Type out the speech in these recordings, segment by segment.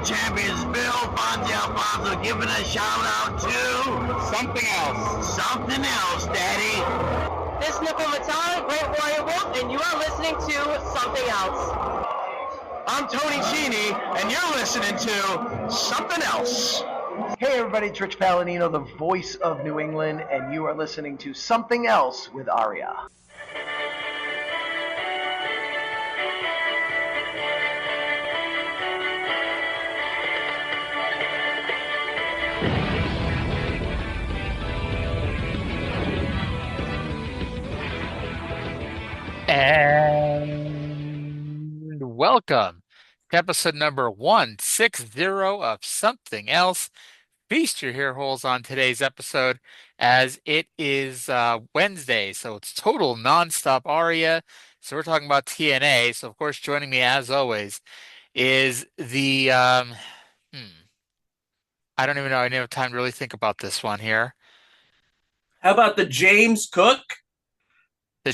champions, Bill Fonzie Alfonso, giving a shout out to Something Else. Something Else, Daddy. This is Nicole Matara, Great Warrior Wolf, and you are listening to Something Else. I'm Tony Cini, and you're listening to Something Else. Hey everybody, it's Rich Palladino, the voice of New England, and you are listening to Something Else with Arya. And welcome to episode number 160 of Something Else. Feast your ear holes on today's episode as it is Wednesday, so it's total nonstop Aria. So we're talking about TNA. So of course, joining me as always is the I don't even know. I didn't have time to really think about this one here. How about the James Cook?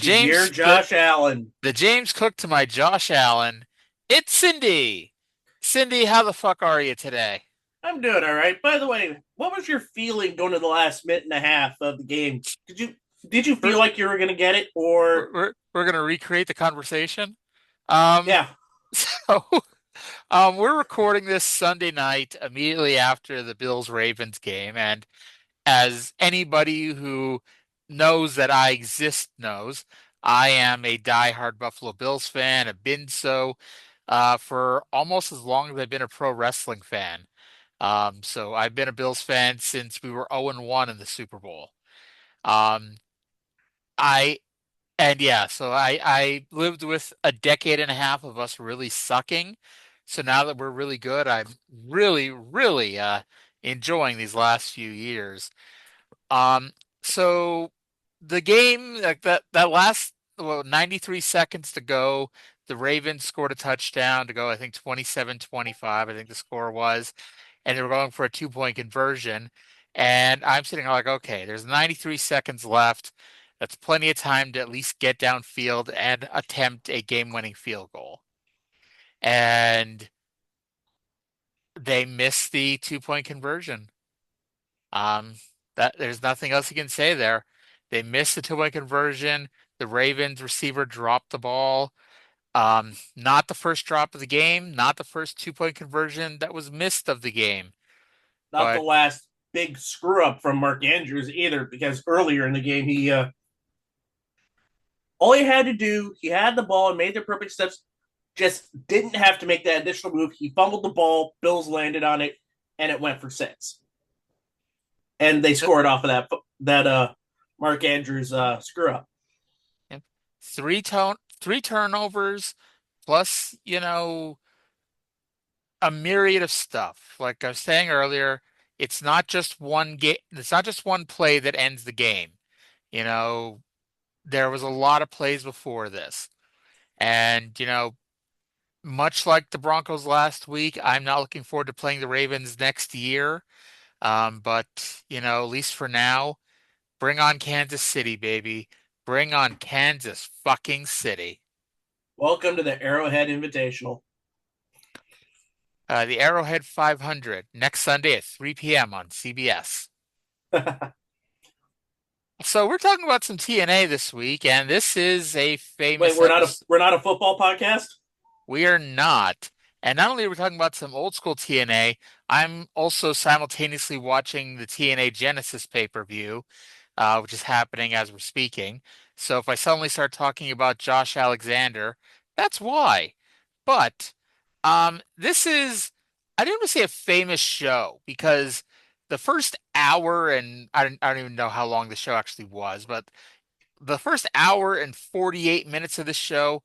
Your Josh Allen. The James Cook to my Josh Allen. It's Cyndi. Cyndi, how the fuck are you today? I'm doing all right. By the way, what was your feeling going to the last minute and a half of the game? Did you feel like you were going to get it, or we're going to recreate the conversation? Yeah. So, we're recording this Sunday night immediately after the Bills-Ravens game, and as anybody who knows that I exist knows, I am a diehard Buffalo Bills fan. I've been so for almost as long as I've been a pro wrestling fan. So I've been a Bills fan since we were 0-1 in the Super Bowl. I lived with a decade and a half of us really sucking. So now that we're really good, I'm really, really enjoying these last few years. So the game, like that last 93 seconds to go, the Ravens scored a touchdown to go, I think 27-25, I think the score was, and they were going for a 2-point conversion. And I'm sitting there like, okay, there's 93 seconds left. That's plenty of time to at least get downfield and attempt a game-winning field goal. And they missed the 2-point conversion. There's nothing else you can say there. They missed the 2-point conversion. The Ravens receiver dropped the ball. Not the first drop of the game, not the first 2-point conversion that was missed of the game. Not the last big screw up from Mark Andrews either, because earlier in the game he all he had to do, he had the ball and made the perfect steps, just didn't have to make that additional move. He fumbled the ball, Bills landed on it, and it went for 6. And they scored off of that Mark Andrews screw up. Three turnovers, plus a myriad of stuff. Like I was saying earlier, it's not just one game. It's not just one play that ends the game. There was a lot of plays before this, and much like the Broncos last week, I'm not looking forward to playing the Ravens next year. But at least for now, bring on Kansas City, baby. Bring on Kansas fucking City. Welcome to the Arrowhead Invitational. The Arrowhead 500 next Sunday at 3 p.m. on CBS. So we're talking about some TNA this week, and this is a famous. Wait, we're not a football podcast? We are not. And not only are we talking about some old school TNA, I'm also simultaneously watching the TNA Genesis pay-per-view, which is happening as we're speaking. So if I suddenly start talking about Josh Alexander, that's why. But this is, I didn't want to say a famous show, because the first hour, and I don't even know how long the show actually was, but the first hour and 48 minutes of the show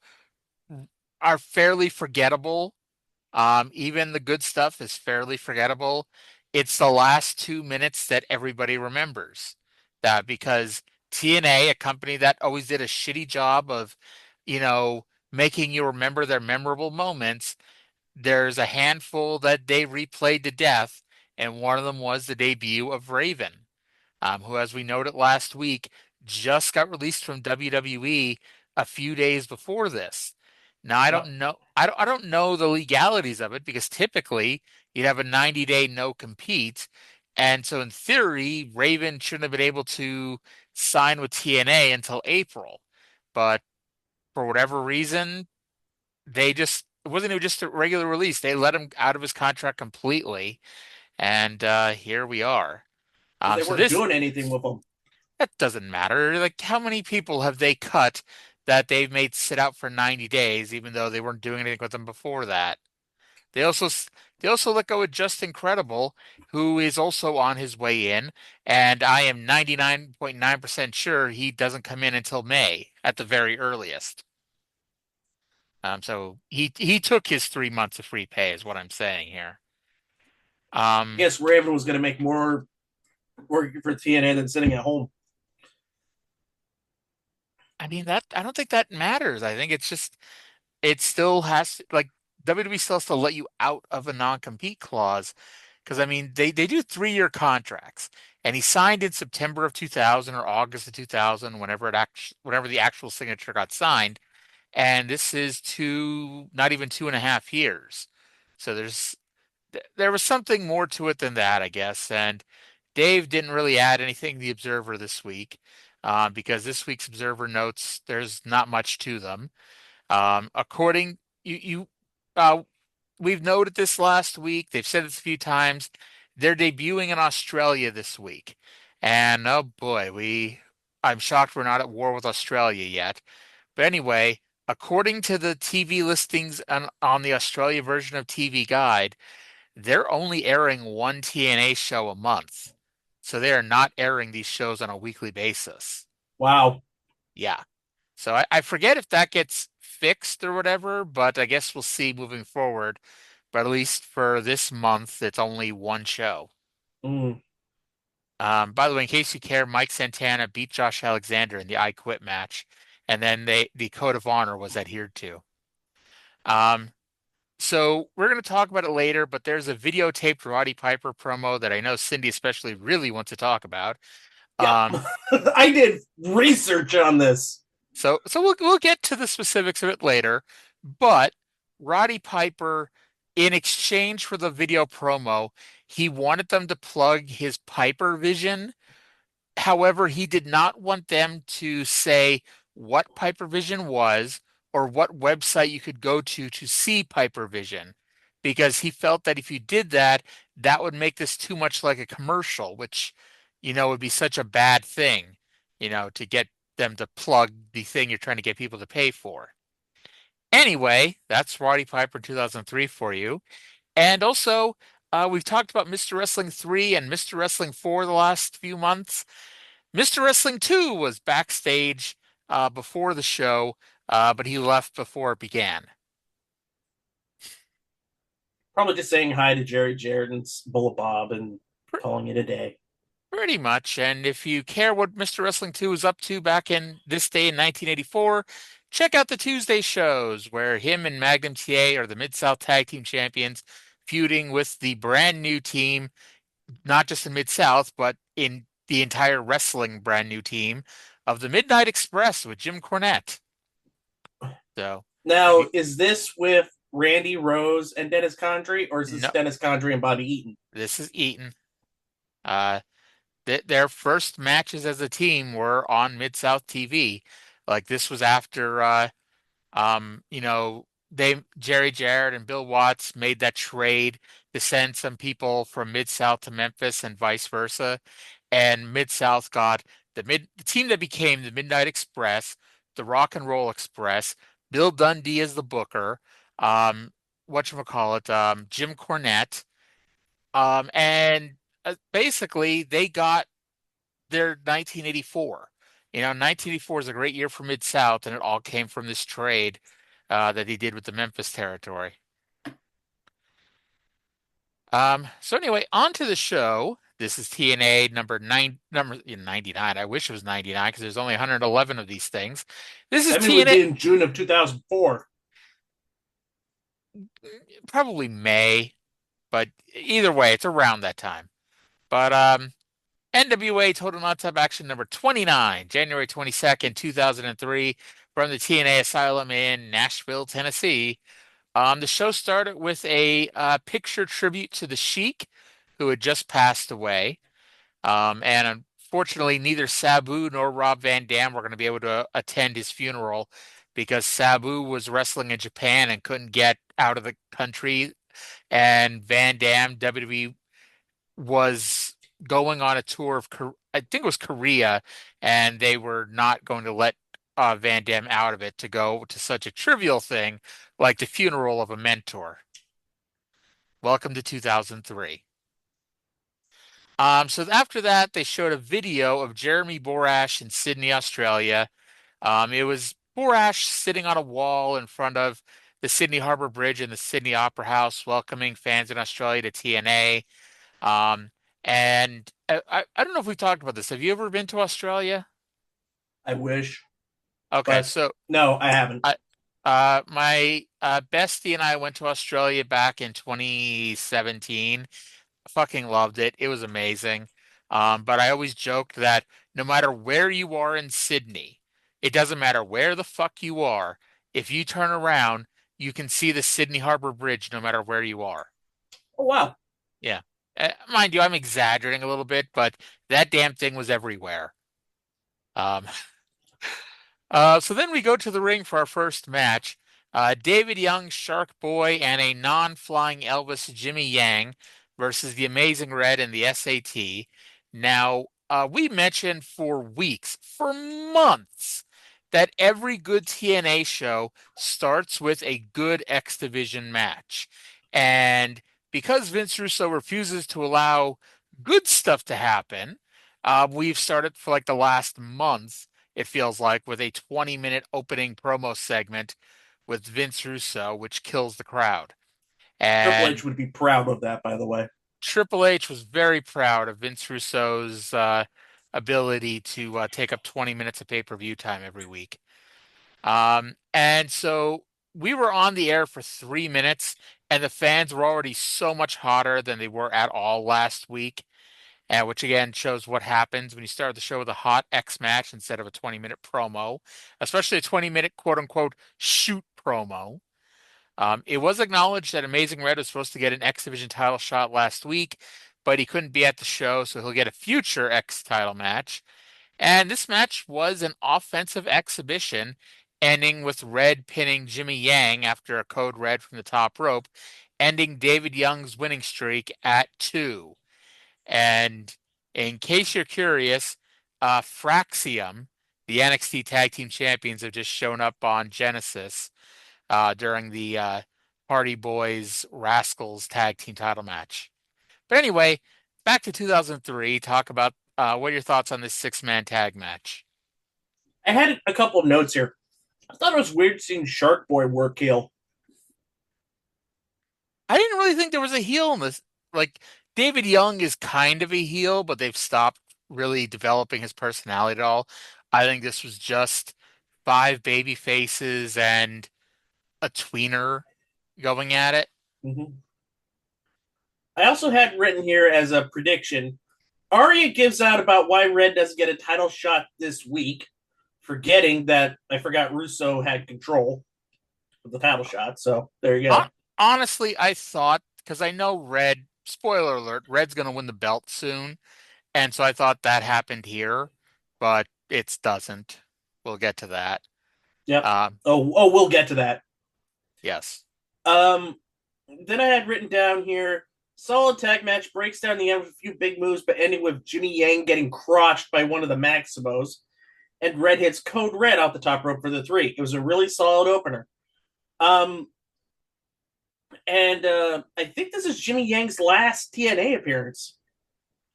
are fairly forgettable. Even the good stuff is fairly forgettable. It's the last 2 minutes that everybody remembers. That because TNA, a company that always did a shitty job of, making you remember their memorable moments, there's a handful that they replayed to death, and one of them was the debut of Raven, who, as we noted last week, just got released from WWE a few days before this. Now I don't know. I don't know the legalities of it because typically you'd have a 90-day no compete, and so in theory, Raven shouldn't have been able to sign with TNA until April. But for whatever reason, they just it wasn't even just a regular release. They let him out of his contract completely, and here we are. Because they So weren't this doing anything with them. that doesn't matter. Like how many people have they cut that they've made sit out for 90 days, even though they weren't doing anything with them before that? They also they also let go of Just Incredible, who is also on his way in, and I am 99.9% sure he doesn't come in until May at the very earliest. So he took his 3 months of free pay, is what I'm saying here. I guess Raven was going to make more working for TNA than sitting at home. I mean that I don't think that matters. I think it's just it still has to, like WWE still has to let you out of a non-compete clause because I mean they do 3-year contracts and he signed in September of 2000 or August of 2000 whenever the actual signature got signed and this is not even 2.5 years. So there was something more to it than that, I guess. And Dave didn't really add anything to the Observer this week because this week's Observer notes there's not much to them. According you uh, we've noted this last week. They've said this a few times. They're debuting in Australia this week, and oh boy, I'm shocked we're not at war with Australia yet. But anyway, according to the TV listings on the Australia version of TV Guide, they're only airing one TNA show a month. So they are not airing these shows on a weekly basis. Wow. Yeah. So I forget if that gets fixed or whatever, but I guess we'll see moving forward. But at least for this month, it's only one show. Mm. By the way, in case you care, Mike Santana beat Josh Alexander in the I Quit match, and then the code of honor was adhered to. Um, so we're going to talk about it later, but there's a videotaped Roddy Piper promo that I know Cindy especially really wants to talk about. Yeah. Um, I did research on this. so we'll get to the specifics of it later, but Roddy Piper, in exchange for the video promo, he wanted them to plug his Piper Vision. However, he did not want them to say what Piper Vision was or what website you could go to see Piper Vision, because he felt that if you did that, that would make this too much like a commercial, which, would be such a bad thing, to get them to plug the thing you're trying to get people to pay for. Anyway, that's Roddy Piper 2003 for you. And also, we've talked about Mr. Wrestling 3 and Mr. Wrestling 4 the last few months. Mr. Wrestling 2 was backstage before the show, but he left before it began. Probably just saying hi to Jerry Jarrett and Bullet Bob and calling it a day. Pretty much. And if you care what Mr. Wrestling 2 was up to back in this day in 1984, check out the Tuesday shows where him and Magnum TA are the Mid-South Tag Team Champions, feuding with the brand new team, not just in Mid-South, but in the entire wrestling brand new team of the Midnight Express with Jim Cornette. So now, is this with Randy Rose and Dennis Condrey, or is this Dennis Condrey and Bobby Eaton? This is Eaton. Their first matches as a team were on Mid-South TV. Like this was after Jerry Jarrett and Bill Watts made that trade to send some people from Mid-South to Memphis and vice versa. And Mid-South got the team that became the Midnight Express, the Rock and Roll Express, Bill Dundee as the booker, whatchamacallit, Jim Cornette, and basically they got their 1984. 1984 is a great year for Mid-South, and it all came from this trade that he did with the Memphis territory. So anyway, on to the show. This is TNA number 99. I wish it was 99 because there's only 111 of these things. This is TNA. Would be in June of 2004. Probably May, but either way, it's around that time. But NWA Total Nonstop Action number 29, January 22nd, 2003. from the TNA Asylum in Nashville, Tennessee. The show started with a picture tribute to the Sheik, who had just passed away. And unfortunately, neither Sabu nor Rob Van Dam were going to be able to attend his funeral because Sabu was wrestling in Japan and couldn't get out of the country. And Van Dam, WWE, was going on a tour of, I think it was Korea, and they were not going to let Van Dam out of it to go to such a trivial thing like the funeral of a mentor. Welcome to 2003. So after that, they showed a video of Jeremy Borash in Sydney, Australia. It was Borash sitting on a wall in front of the Sydney Harbour Bridge and the Sydney Opera House, welcoming fans in Australia to TNA. Um, and I don't know if we've talked about this. Have you ever been to Australia? I wish, Okay, but so no, I haven't. my bestie and I went to Australia back in 2017. Fucking loved it. It was amazing. But I always joked that no matter where you are in Sydney, it doesn't matter where the fuck you are. If you turn around, you can see the Sydney Harbour Bridge no matter where you are. Oh wow. Yeah. Mind you, I'm exaggerating a little bit, but that damn thing was everywhere. Um, so then we go to the ring for our first match. David Young, Shark Boy, and a non-flying Elvis, Jimmy Yang, versus the Amazing Red and the SAT. Now, we mentioned for weeks, for months, that every good TNA show starts with a good X Division match. And because Vince Russo refuses to allow good stuff to happen, we've started for like the last month, it feels like, with a 20-minute opening promo segment with Vince Russo, which kills the crowd. Triple H And would be proud of that, by the way. Triple H was very proud of Vince Russo's ability to take up 20 minutes of pay-per-view time every week. And so we were on the air for 3 minutes, and the fans were already so much hotter than they were at all last week. Which again shows what happens when you start the show with a hot X match instead of a 20-minute promo, especially a 20-minute quote unquote shoot promo. It was acknowledged that Amazing Red was supposed to get an X Division title shot last week, but he couldn't be at the show, so he'll get a future X title match. And this match was an offensive exhibition, ending with Red pinning Jimmy Yang after a code red from the top rope, ending David Young's winning streak at 2. And in case you're curious, Fraxium, the NXT Tag Team Champions, have just shown up on Genesis during the Hardy Boys Rascals Tag Team title match. But anyway, back to 2003. Talk about what are your thoughts on this six-man tag match? I had a couple of notes here. I thought it was weird seeing Shark Boy work heel. I didn't really think there was a heel in this. Like, David Young is kind of a heel, but they've stopped really developing his personality at all. I think this was just five baby faces and a tweener going at it. Mm-hmm. I also had written here as a prediction, Arya gives out about why Red doesn't get a title shot this week, forgetting that I forgot Russo had control of the title shot. So there you go. Honestly, I thought, because I know Red, spoiler alert, Red's going to win the belt soon. And so I thought that happened here, but it doesn't. We'll get to that. Yep. We'll get to that. Yes. Then I had written down here, solid tag match, breaks down the end with a few big moves, but ending with Jimmy Yang getting crushed by one of the Maximos. And Red hits Code Red off the top rope for the 3. It was a really solid opener. And I think this is Jimmy Yang's last TNA appearance.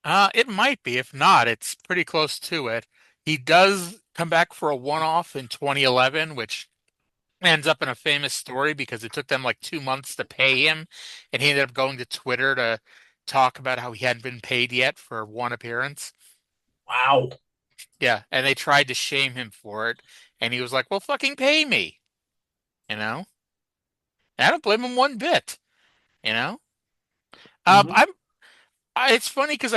It might be. If not, it's pretty close to it. He does come back for a one-off in 2011, which ends up in a famous story because it took them like 2 months to pay him, and he ended up going to Twitter to talk about how he hadn't been paid yet for one appearance. Wow. Yeah, and they tried to shame him for it, and he was like, "Well, fucking pay me," you know. And I don't blame him one bit, you know. Mm-hmm. It's funny because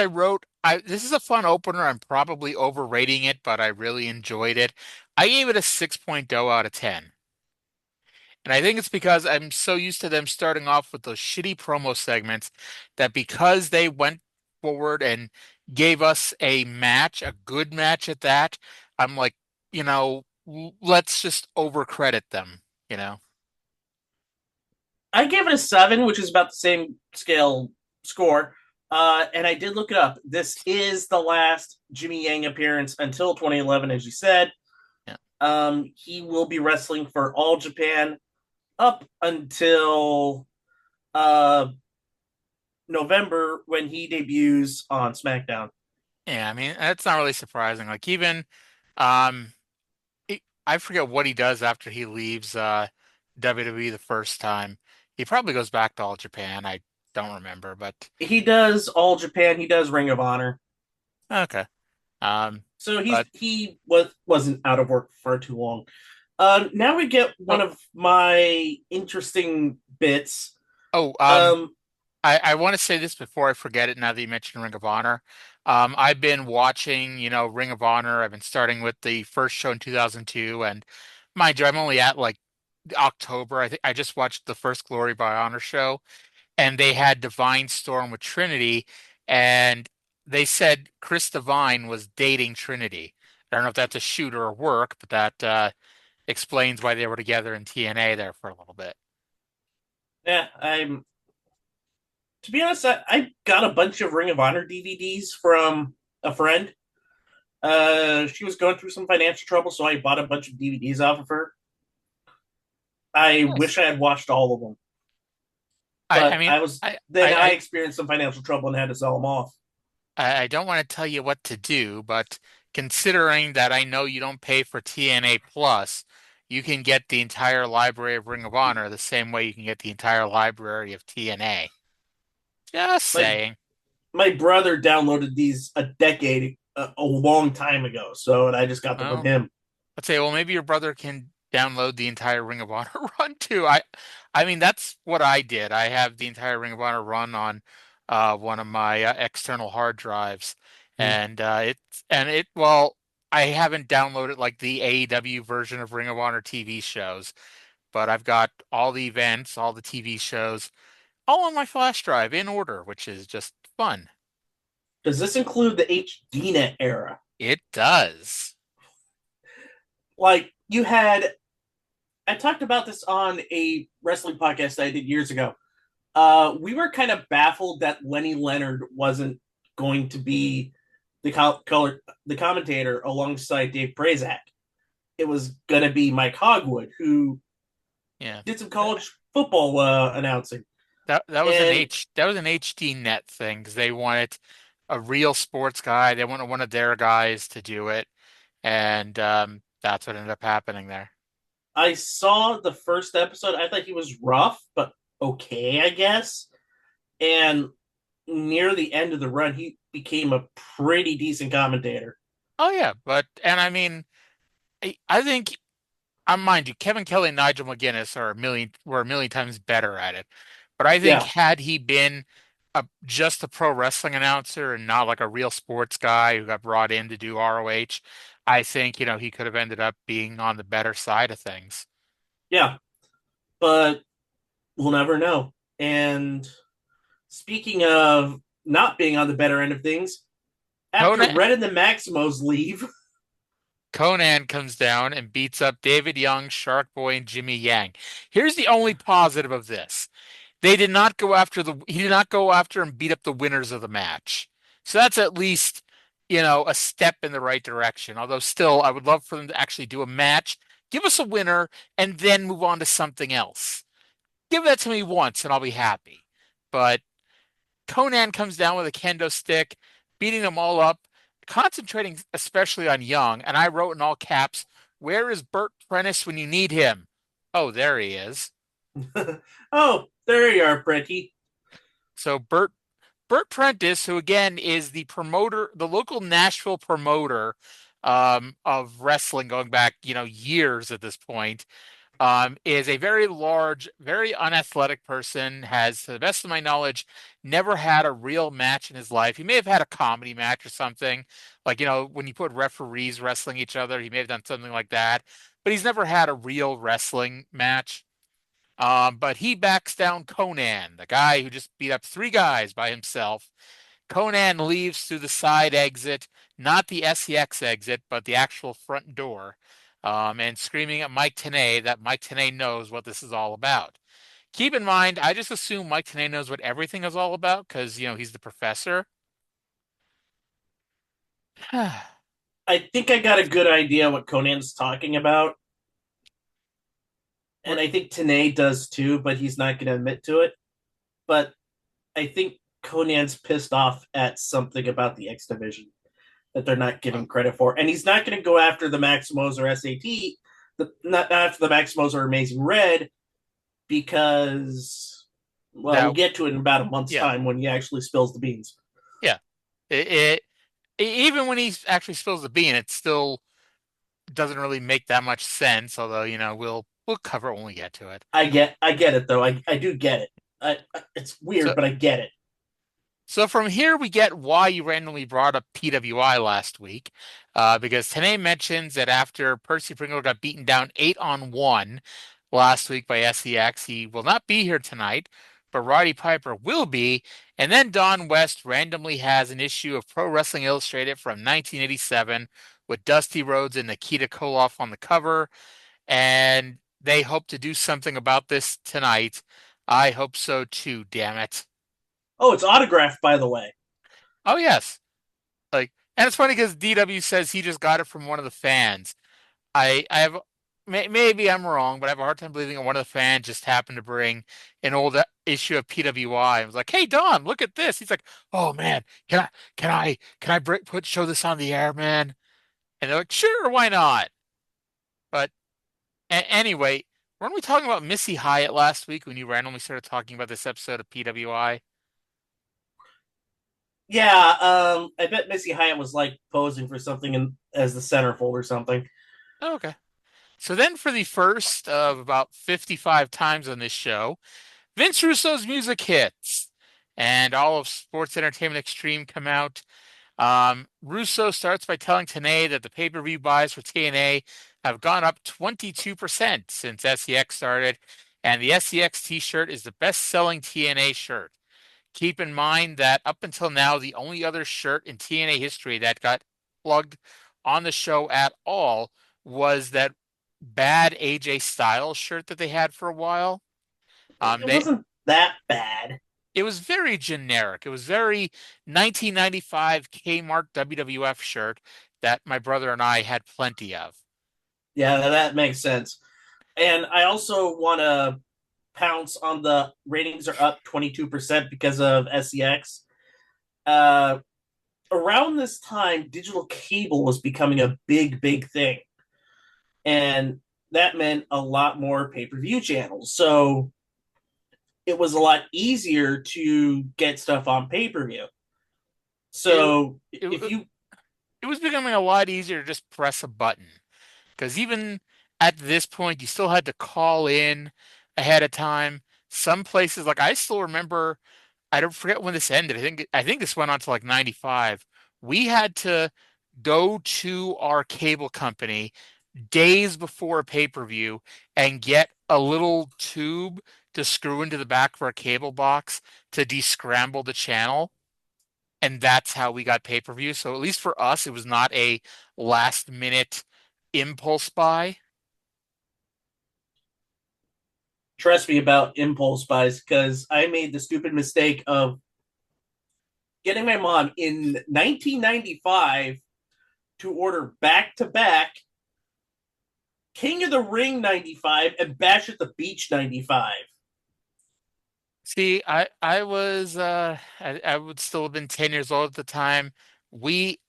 this is a fun opener. I'm probably overrating it, but I really enjoyed it. I gave it a 6.0 out of 10. And I think it's because I'm so used to them starting off with those shitty promo segments that because they went forward and gave us a match, a good match at that, I'm like, let's just overcredit them, you know? I gave it a 7, which is about the same scale score. And I did look it up. This is the last Jimmy Yang appearance until 2011, as you said. Yeah. He will be wrestling for All Japan up until November when he debuts on SmackDown. Yeah, I mean, that's not really surprising. Like even um I forget what he does after he leaves WWE the first time. He probably goes back to All Japan. I don't remember, but He does All Japan. He does Ring of Honor. okay. Um, So but wasn't out of work for too long. Now we get one oh, of my interesting bits. oh, Um, I want to say this before I forget it. Now that you mentioned Ring of Honor, I've been watching, Ring of Honor. I've been starting with the first show in 2002, and mind you, I'm only at like October. I think I just watched the first Glory by Honor show, and they had Divine Storm with Trinity, and they said Chris Divine was dating Trinity. I don't know if that's a shoot or a work, but that explains why they were together in TNA there for a little bit. yeah, I'm. To be honest, I got a bunch of Ring of Honor DVDs from a friend. She was going through some financial trouble, so I bought a bunch of DVDs off of her. I Yes. wish I had watched all of them, I but mean, I was I, then I I, experienced some financial trouble and had to sell them off. I don't want to tell you what to do, but considering that I know you don't pay for TNA Plus, you can get the entire library of Ring of Honor the same way you can get the entire library of TNA. Just My saying. my brother downloaded these a long time ago, so and I just got them from Well, him. let's say, well, maybe your brother can download the entire Ring of Honor run too. I mean, that's what I did. I have the entire Ring of Honor run on one of my external hard drives, Hmm. and well, I haven't downloaded like the AEW version of Ring of Honor TV shows, but I've got all the events, all the TV shows, all on my flash drive in order, which is just fun. Does this include the HDNet era? It does. Like you had, I talked about this on a wrestling podcast I did years ago. We were kind of baffled that Lenny Leonard wasn't going to be the commentator alongside Dave Prazak. It was going to be Mike Hogwood, who Yeah. did some college football announcing. That was And an HD net thing because they wanted a real sports guy. They wanted one of their guys to do it, and that's what ended up happening there. I saw the first episode. I thought he was rough, but okay, I guess. And near the end of the run, he became a pretty decent commentator. Oh yeah, and I mean, I think mind you, Kevin Kelly and Nigel McGuinness were a million times better at it. But I think Yeah, had he been just a pro wrestling announcer and not like a real sports guy who got brought in to do ROH, I think, he could have ended up being on the better side of things. yeah, but we'll never know. And speaking of not being on the better end of things, after Conan Red and the Maximos leave, Conan comes down and beats up David Young, Shark Boy, and Jimmy Yang. Here's the only positive of this. They did not go after he did not go after and beat up the winners of the match. So that's at least, a step in the right direction. Although still, I would love for them to actually do a match, give us a winner, and then move on to something else. Give that to me once and I'll be happy. But Conan comes down with a kendo stick, beating them all up, concentrating especially on Young. And I wrote in all caps, "Where is Bert Prentice when you need him?" Oh, there he is. oh, there you are, Pretty. So Bert Prentice, who again is the promoter, the local Nashville promoter of wrestling going back, years at this point, is a very large, very unathletic person, has, to the best of my knowledge, never had a real match in his life. He may have had a comedy match or something, like, when you put referees wrestling each other, he may have done something like that, but he's never had a real wrestling match. But he backs down Conan, the guy who just beat up three guys by himself. Conan leaves through the side exit, not the SEX exit, but the actual front door, and screaming at Mike Tenay that Mike Tenay knows what this is all about. Keep in mind, I just assume Mike Tenay knows what everything is all about because, he's the professor. I think I got a good idea what Conan's talking about. And I think Tanay does too, but he's not going to admit to it. But I think Conan's pissed off at something about the X Division that they're not giving credit for. And he's not going to go after the Maximos or SAT, not after the Maximos or Amazing Red, because, well, we'll get to it in about a month's time when he actually spills the beans. Yeah. Even when he actually spills the bean, it still doesn't really make that much sense, although, we'll cover it when we get to it. I get it, though. I do get it. It's weird, but I get it. So from here, we get why you randomly brought up PWI last week, because Tenay mentions that after Percy Pringle got beaten down 8-on-1 last week by SEX, he will not be here tonight, but Roddy Piper will be. And then Don West randomly has an issue of Pro Wrestling Illustrated from 1987 with Dusty Rhodes and Nikita Koloff on the cover, and they hope to do something about this tonight. I hope so too, damn it. Oh, it's autographed, by the way. Oh, yes. And it's funny because DW says he just got it from one of the fans. I have, maybe I'm wrong, but I have a hard time believing that one of the fans just happened to bring an old issue of PWI and was like, "Hey, Don, look at this." He's like, "Oh man, show this on the air, man?" And they're like, "Sure, why not?" But anyway, weren't we talking about Missy Hyatt last week when you randomly started talking about this episode of PWI? Yeah, I bet Missy Hyatt was posing for something as the centerfold or something. Oh, okay. So then for the first of about 55 times on this show, Vince Russo's music hits and all of Sports Entertainment Extreme come out. Russo starts by telling Tenay that the pay-per-view buys for TNA have gone up 22% since SEX started, and the SEX t-shirt is the best-selling TNA shirt. Keep in mind that up until now, the only other shirt in TNA history that got plugged on the show at all was that bad AJ Styles shirt that they had for a while. It wasn't that bad. It was very generic. It was very 1995 Kmart WWF shirt that my brother and I had plenty of. Yeah, that makes sense. And I also want to pounce on the ratings are up 22% because of SEX. Around this time, digital cable was becoming a big, big thing. And that meant a lot more pay-per-view channels. So it was a lot easier to get stuff on pay-per-view. So it was becoming a lot easier to just press a button. Because even at this point, you still had to call in ahead of time. Some places, like I still remember, I don't forget when this ended. I think this went on to like 95. We had to go to our cable company days before a pay-per-view and get a little tube to screw into the back of our cable box to descramble the channel. And that's how we got pay-per-view. So at least for us, it was not a last minute impulse buy. Trust me about impulse buys because I made the stupid mistake of getting my mom in 1995 to order back to back King of the Ring 95 and Bash at the Beach 95. See, I was I would still have been 10 years old at the time. We,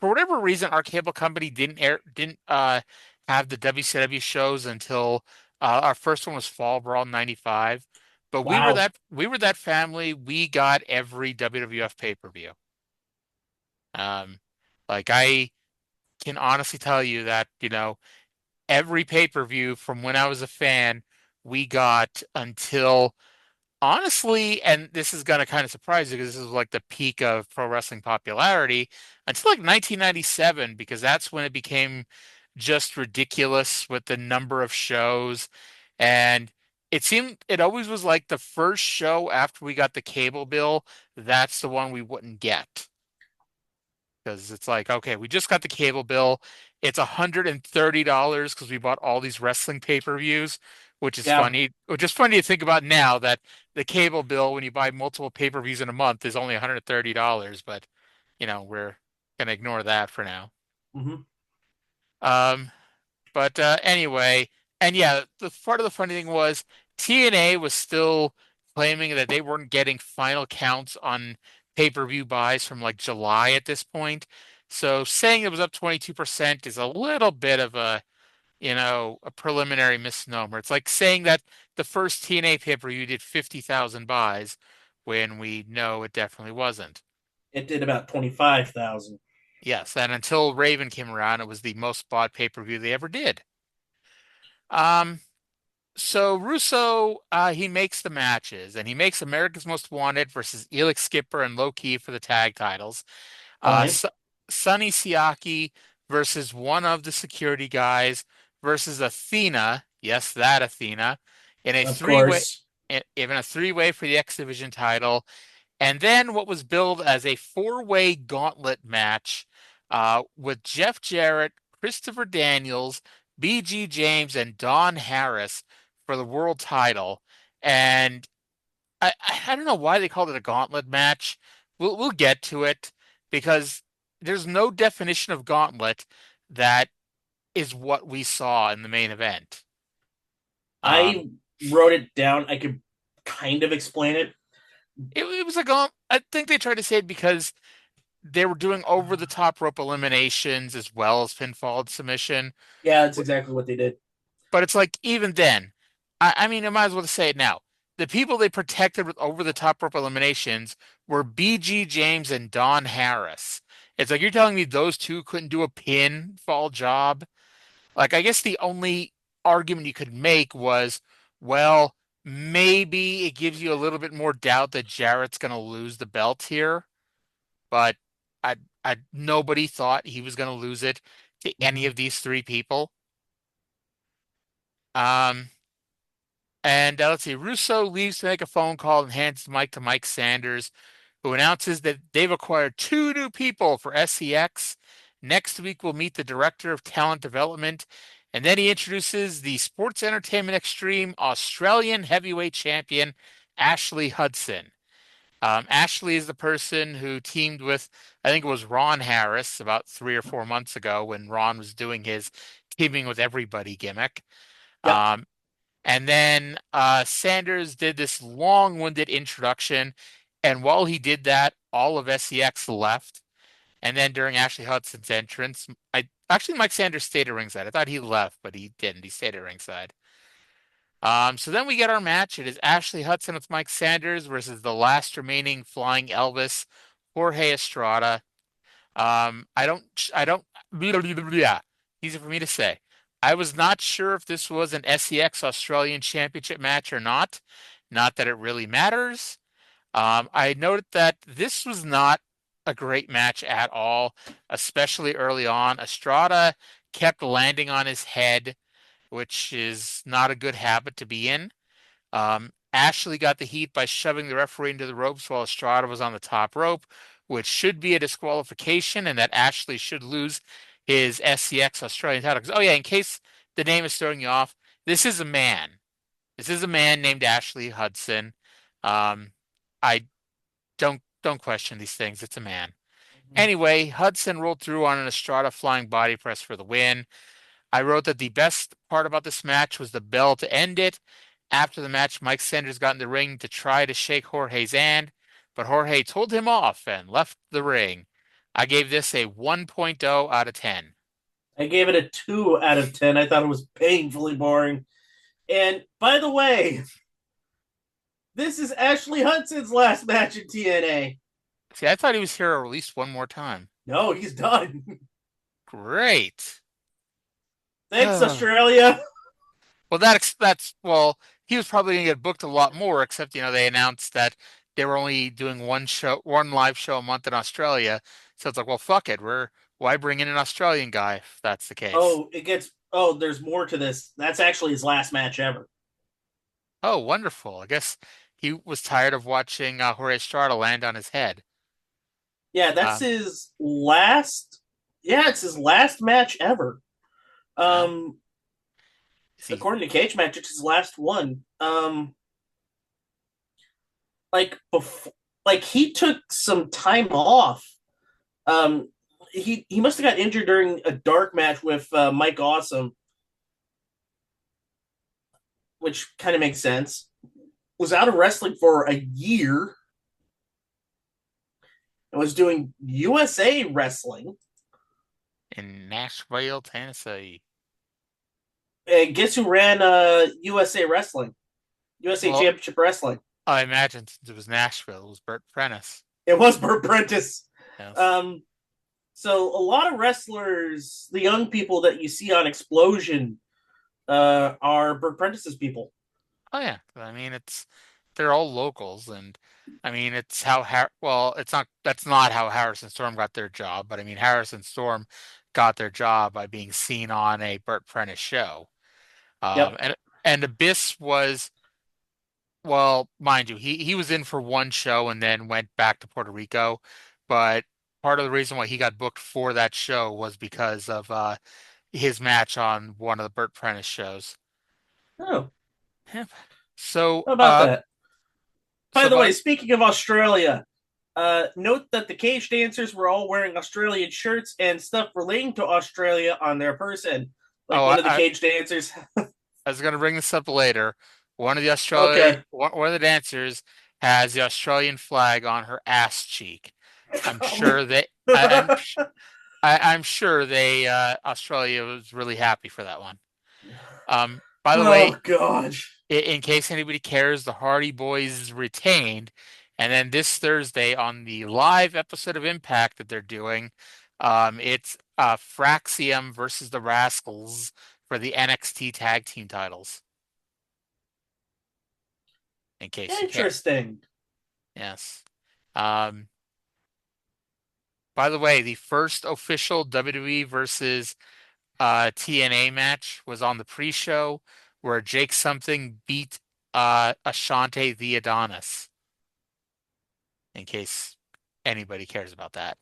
for whatever reason, our cable company didn't have the WCW shows until our first one was Fall Brawl '95. But Wow. we were that family. We got every WWF pay-per-view. Um, like I can honestly tell you that, every pay-per-view from when I was a fan we got until honestly, and this is going to kind of surprise you because this is like the peak of pro wrestling popularity until like 1997, because that's when it became just ridiculous with the number of shows. And it seemed it always was like the first show after we got the cable bill, that's the one we wouldn't get. Because it's like, okay, we just got the cable bill. It's $130 because we bought all these wrestling pay-per-views, which is Yeah. funny. Which is funny to think about now that the cable bill when you buy multiple pay-per-views in a month is only $130, but we're gonna ignore that for now. Hmm. Um, but anyway, and yeah, the part of the funny thing was TNA was still claiming that they weren't getting final counts on pay-per-view buys from like July at this point. So saying it was up 22% is a little bit of a preliminary misnomer. It's like saying that the first TNA pay-per-view did 50,000 buys when we know it definitely wasn't. It did about 25,000. Yes, and until Raven came around, it was the most bought pay-per-view they ever did. Um, So Russo, he makes the matches, and he makes America's Most Wanted versus Elix Skipper and Low Key for the tag titles. Fine. Sonny Siaki versus one of the security guys versus Athena. Yes, that Athena in a Of three-way, course. even a three-way for the X Division title. And then what was billed as a four-way gauntlet match with Jeff Jarrett, Christopher Daniels, BG James, and Don Harris for the world title. And I don't know why they called it a gauntlet match. We'll get to it because there's no definition of gauntlet that is what we saw in the main event. Um, I wrote it down. I could kind of explain it. it was a gauntlet. I think they tried to say it because they were doing over the top rope eliminations as well as pinfall and submission. Yeah, that's exactly what they did. But it's like even then, I mean, I might as well say it now. The people they protected with over the top rope eliminations were BG James and Don Harris. It's like you're telling me those two couldn't do a pinfall job? Like I guess the only argument you could make was, well, maybe it gives you a little bit more doubt that Jarrett's going to lose the belt here, but I, nobody thought he was going to lose it to any Mhm. of these three people. Um, and let's see, Russo leaves to make a phone call and hands the mic to Mike Sanders, who announces that they've acquired two new people for SEX. Next week, we'll meet the director of talent development, and then he introduces the Sports Entertainment Extreme Australian heavyweight champion, Ashley Hudson. Ashley is the person who teamed with, I think it was Ron Harris about 3 or 4 months ago when Ron was doing his teaming with everybody gimmick. Yep. Um, and then Sanders did this long-winded introduction, and while he did that, all of SEX left. And then during Ashley Hudson's entrance, I actually Mike Sanders stayed at ringside. I thought he left, but he didn't. He stayed at ringside. So then we get our match. It is Ashley Hudson with Mike Sanders versus the last remaining Flying Elvis, Jorge Estrada. I don't, yeah, easy for me to say. I was not sure if this was an SEX Australian Championship match or not. Not that it really matters. I noted that this was not a great match at all, especially early on. Estrada kept landing on his head, which is not a good habit to be in. Ashley got the heat by shoving the referee into the ropes while Estrada was on the top rope, which should be a disqualification, and that Ashley should lose his SCX Australian title. Oh yeah, in case the name is throwing you off, this is a man. This is a man named Ashley Hudson. Um, I don't question these things. It's a man. Anyway, Hudson rolled through on an Estrada flying body press for the win. I wrote that the best part about this match was the bell to end it. After the match, Mike Sanders got in the ring to try to shake Jorge's hand, but Jorge told him off and left the ring. I gave this a 1.0 out of 10. I gave it a 2 out of 10. I thought it was painfully boring. And by the way, this is Ashley Hudson's last match in TNA. See, I thought he was here at least one more time. No, he's done. Great. Thanks, Australia. Well, that's he was probably going to get booked a lot more, except they announced that they were only doing one live show a month in Australia. So it's like, well, fuck it, why bring in an Australian guy if that's the case? Oh, it gets. Oh, there's more to this. That's actually his last match ever. Oh, wonderful. I guess he was tired of watching Jorge Estrada land on his head. Yeah, that's Uh, his last. Yeah, it's his last match ever. well, Um, see, according to Cage Match, it's his last one. Like before, like he took some time off. Um, he must have got injured during a dark match with Mike Awesome, which kind of makes sense. Was out of wrestling for a year and was doing USA wrestling. in Nashville, Tennessee. And guess who ran USA Wrestling? USA Well, Championship Wrestling. I imagine since it was Nashville, it was Burt Prentice. It was Burt Prentice. Yes. Um, so a lot of wrestlers, the young people that you see on Explosion, are Burt Prentice's people. Oh yeah, I mean they're all locals, and I mean it's how well it's not that's not how Harrison Storm got their job, but I mean Harrison Storm got their job by being seen on a Burt Prentice show. Um, Yep. and and Abyss was well, mind you, he was in for one show and then went back to Puerto Rico, but part of the reason why he got booked for that show was because of his match on one of the Burt Prentice shows. Oh, Yep. So how about that? By so the way, but speaking of Australia, note that the cage dancers were all wearing Australian shirts and stuff relating to Australia on their person. Like oh one of the I cage dancers. I was going to bring this up later. Okay. One of the dancers has the Australian flag on her ass cheek. I'm sure they, I'm sure they, Australia was really happy for that one. By the way, Oh gosh. in case anybody cares, the Hardy Boys retained, and then this Thursday on the live episode of Impact that they're doing, it's Fraxium versus the Rascals for the NXT Tag Team titles. In case you care. Interesting. Yes. Um, by the way, the first official WWE versus TNA match was on the pre-show where Jake Something beat Ashante the Adonis. In case anybody cares about that.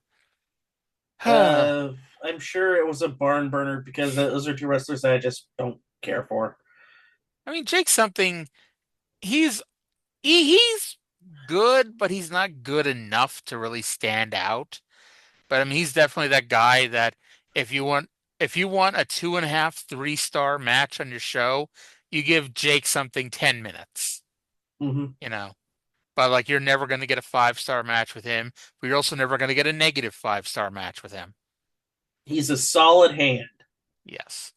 I Uh, I'm sure it was a barn burner because those are two wrestlers that I just don't care for. mean, Jake Something, he's he's good, but he's not good enough to really stand out. But I mean, he's definitely that guy that if you want if you want a 2.5, 3-star match on your show, you give Jake Something 10 minutes, Hmm. you know. But like you're never going to get a 5-star match with him, but you're also never going to get a negative 5-star match with him. He's a solid hand. Yes.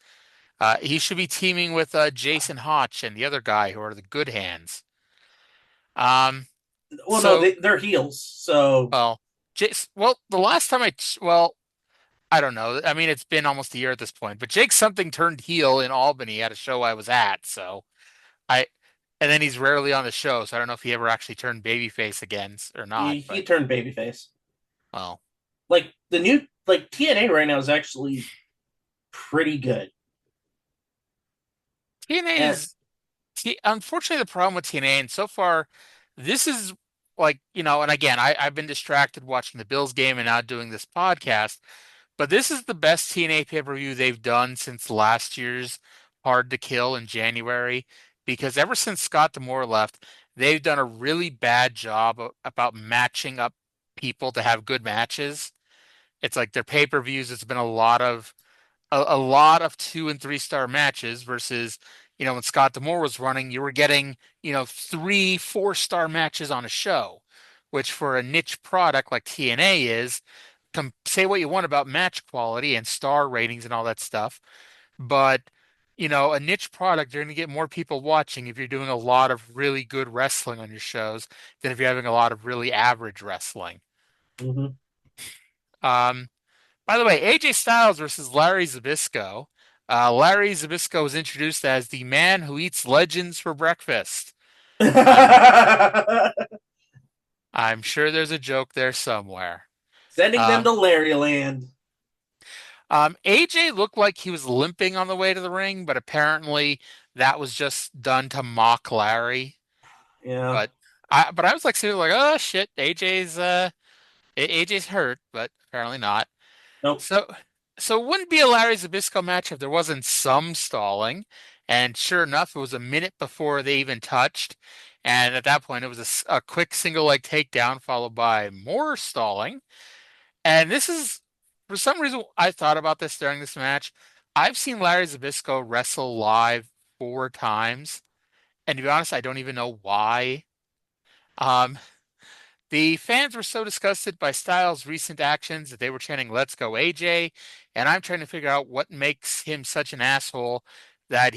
He should be teaming with Jason Hotch and the other guy who are the good hands. Um, Well, no, so they're heels. So well, the last time well, I don't know. I mean, it's been almost a year at this point, but Jake Something turned heel in Albany at a show I was at. So I, and then he's rarely on the show. So I don't know if he ever actually turned babyface again or not. he But turned babyface. well, Like the new TNA right now is actually pretty good. TNA And is, unfortunately, the problem with TNA, and so far, this is like, and again, I've been distracted watching the Bills game and now doing this podcast, but this is the best TNA pay-per-view they've done since last year's Hard to Kill in January. Because ever since Scott D'Amore left, they've done a really bad job about matching up people to have good matches. It's like their pay-per-views, it's been a lot of 2 and 3-star matches versus, when Scott D'Amore was running, you were getting, 3, 4-star matches on a show, which for a niche product like TNA is, say what you want about match quality and star ratings and all that stuff, but a niche product, you're going to get more people watching if you're doing a lot of really good wrestling on your shows than if you're having a lot of really average wrestling. mhm. Um, by the way, AJ Styles versus Larry Zbyszko. Larry Zbyszko was introduced as the man who eats legends for breakfast. I'm I'm sure there's a joke there somewhere. Sending them Um, to Larry Land. AJ looked like he was limping on the way to the ring, but apparently that was just done to mock Larry. Yeah. But I was like sitting there like, oh shit, AJ's hurt, but apparently not. Nope. So so it wouldn't be a Larry Zbyszko match if there wasn't some stalling. And sure enough, it was a minute before they even touched. And at that point, it was a quick single leg takedown followed by more stalling. And this is, for some reason, I thought about this during this match. I've seen Larry Zbyszko wrestle live 4 times. And to be honest, I don't even know why. Um, the fans were so disgusted by Styles' recent actions that they were chanting, "Let's go, AJ." And I'm trying to figure out what makes him such an asshole that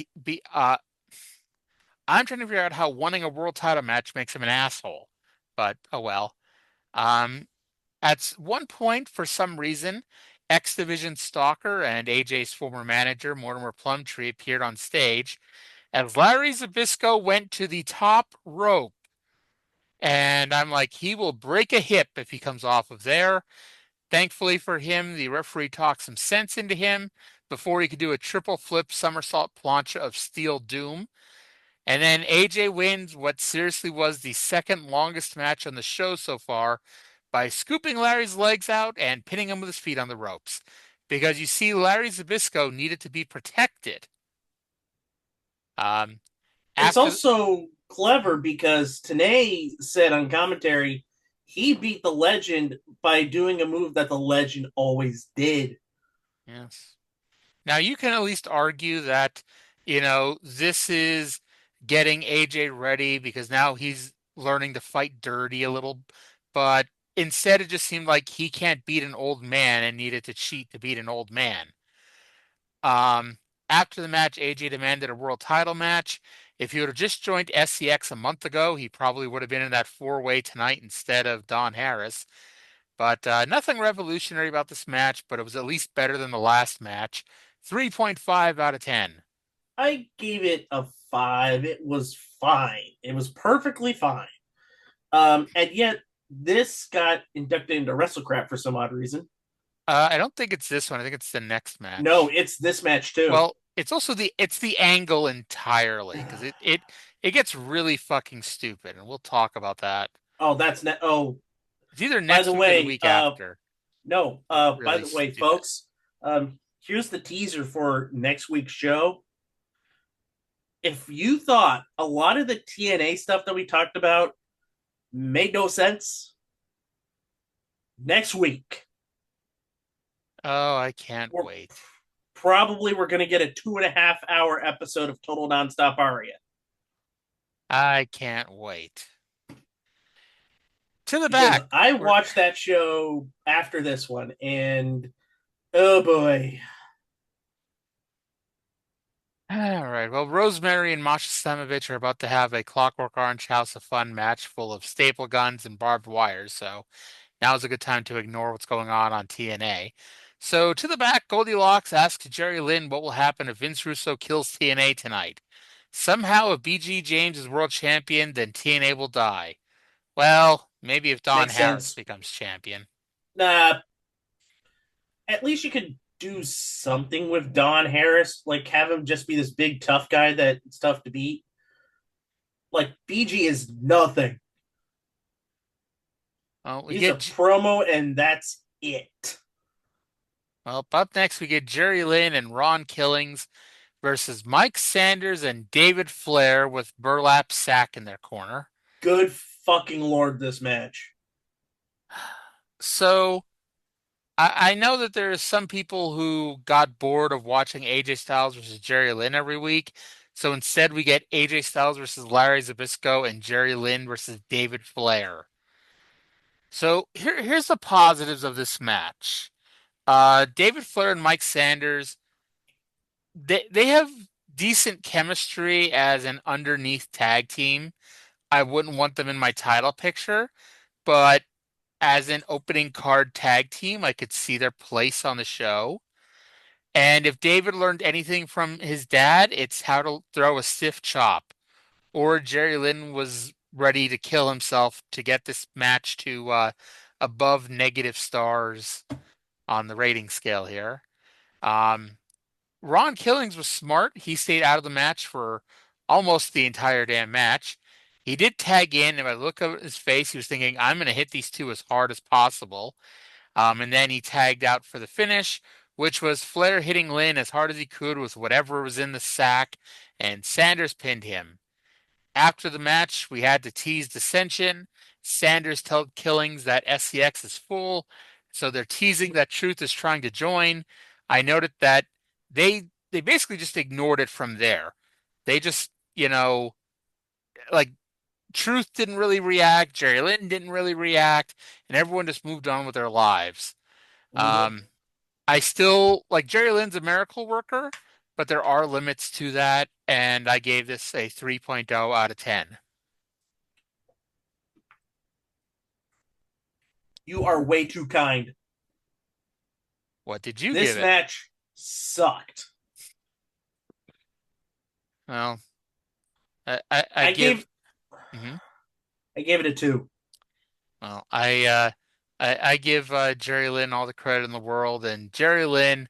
I'm trying to figure out how winning a world title match makes him an asshole. But oh well. Um, at one point, for some reason, X Division Stalker and AJ's former manager, Mortimer Plumtree, appeared on stage as Larry Zbyszko went to the top rope. And I'm like, he will break a hip if he comes off of there. Thankfully for him, the referee talked some sense into him before he could do a triple flip somersault plancha of Steel Doom. And then AJ wins what seriously was the second longest match on the show so far by scooping Larry's legs out and pinning him with his feet on the ropes. Because you see, Larry Zbyszko needed to be protected. Um, It's after, also clever because Tanay said on commentary he beat the legend by doing a move that the legend always did. yes. Now you can at least argue that, this is getting AJ ready because now he's learning to fight dirty a little, but instead it just seemed like he can't beat an old man and needed to cheat to beat an old man. Um, After the match, AJ demanded a world title match. If he would have just joined SCX a month ago, he probably would have been in that 4-way tonight instead of Don Harris. But nothing revolutionary about this match, but it was at least better than the last match. 3.5 out of 10. I gave it a 5. It was fine. It was perfectly fine. And yet this got inducted into WrestleCrap for some odd reason. I don't think it's this one. I think it's the next No, match. it's this match too. Well, it's also the angle entirely because it gets really fucking stupid, and we'll talk about that. Oh, that's net. Oh, It's either by next the week or the way, week after. no. By Really the way, stupid. folks, here's the teaser for next week's show. If you thought a lot of the TNA stuff that we talked about made no sense, next week Oh, I can't we're wait. we're going to get a 2.5 hour episode of Total Nonstop Aria I can't wait. To the because back. I We're, watched that show after this one, and oh boy, all right. Well, Rosemary and Masha Stemovich are about to have a Clockwork Orange House of Fun match full of staple guns and barbed wires, so now's a good time to ignore what's going on TNA. So, to the back, Goldilocks asks Jerry Lynn what will happen if Vince Russo kills TNA tonight. Somehow, if BG James is world champion, then TNA will die. Well, maybe if Don makes Harris sense. becomes champion. Nah, at least you could do something with Don Harris, like have him just be this big tough guy that's tough to beat. Like BG is nothing. Well, He's a promo, and that's it. up next we get Jerry Lynn and Ron Killings versus Mike Sanders and David Flair with Burlap Sack in their corner. Good fucking lord, this match. So I know that there's some people who got bored of watching AJ Styles versus Jerry Lynn every week. So instead we get AJ Styles versus Larry Zbyszko and Jerry Lynn versus David Flair. So here's the positives of this match. David Flair and Mike Sanders, they have decent chemistry as an underneath tag team. I wouldn't want them in my title picture, but as an opening card tag team, I could see their place on the show. And if David learned anything from his dad, it's how to throw a stiff chop. Or Jerry Lynn was ready to kill himself to get this match to above negative stars on the rating scale here. Um, Ron Killings was smart. He stayed out of the match for almost the entire damn match. He did tag in, and by the look of his face, he was thinking, I'm going to hit these two as hard as possible. And then he tagged out for the finish, which was Flair hitting Lynn as hard as he could with whatever was in the sack, and Sanders pinned him. After the match, we had to tease dissension. Sanders told Killings that SCX is full, so they're teasing that Truth is trying to join. I noted that they basically just ignored it from there. They just, like Truth didn't really react, Jerry Lynn didn't really react, and everyone just moved on with their lives. Mhm. I still like Jerry Lynn's a miracle worker, but there are limits to that, and I gave this a 3.0 out of 10. You are way too kind. What did you This give it? match sucked. Well, I I give. gave Mhm. I gave it a 2. Well, I give Jerry Lynn all the credit in the world, and Jerry Lynn,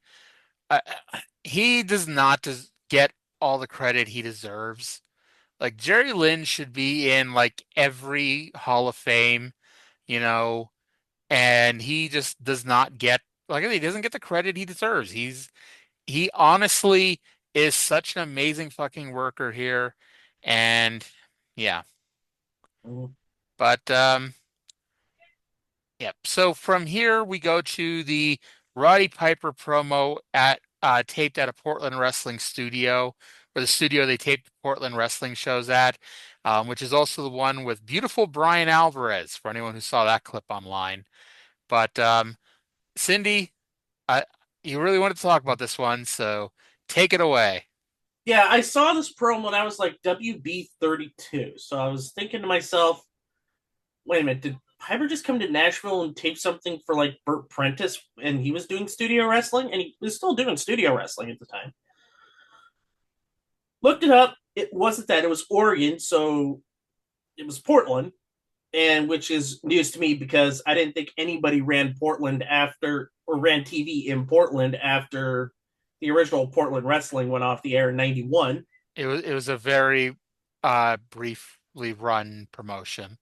he does not get all the credit he deserves. Like Jerry Lynn should be in like every Hall of Fame, you know, and he just does not get like he doesn't get the credit he deserves. He honestly is such an amazing fucking worker here, and yeah, Mhm. but yep. So from here we go to the Roddy Piper promo at taped at a Portland wrestling studio, or the studio they taped Portland wrestling shows at, which is also the one with beautiful Brian Alvarez for anyone who saw that clip online. But Cyndi, I you really wanted to talk about this one, so take it away. Yeah, I saw this promo and I was like WB32. So I was thinking to myself, wait a minute, did Piper just come to Nashville and tape something for like Burt Prentice and he was doing studio wrestling? And he was still doing studio wrestling at the time. Looked it up. It wasn't that. It was Oregon. So it was Portland, and which is news to me because I didn't think anybody ran Portland after or ran TV in Portland after the original Portland wrestling went off the air in '91. It was a very briefly run promotion.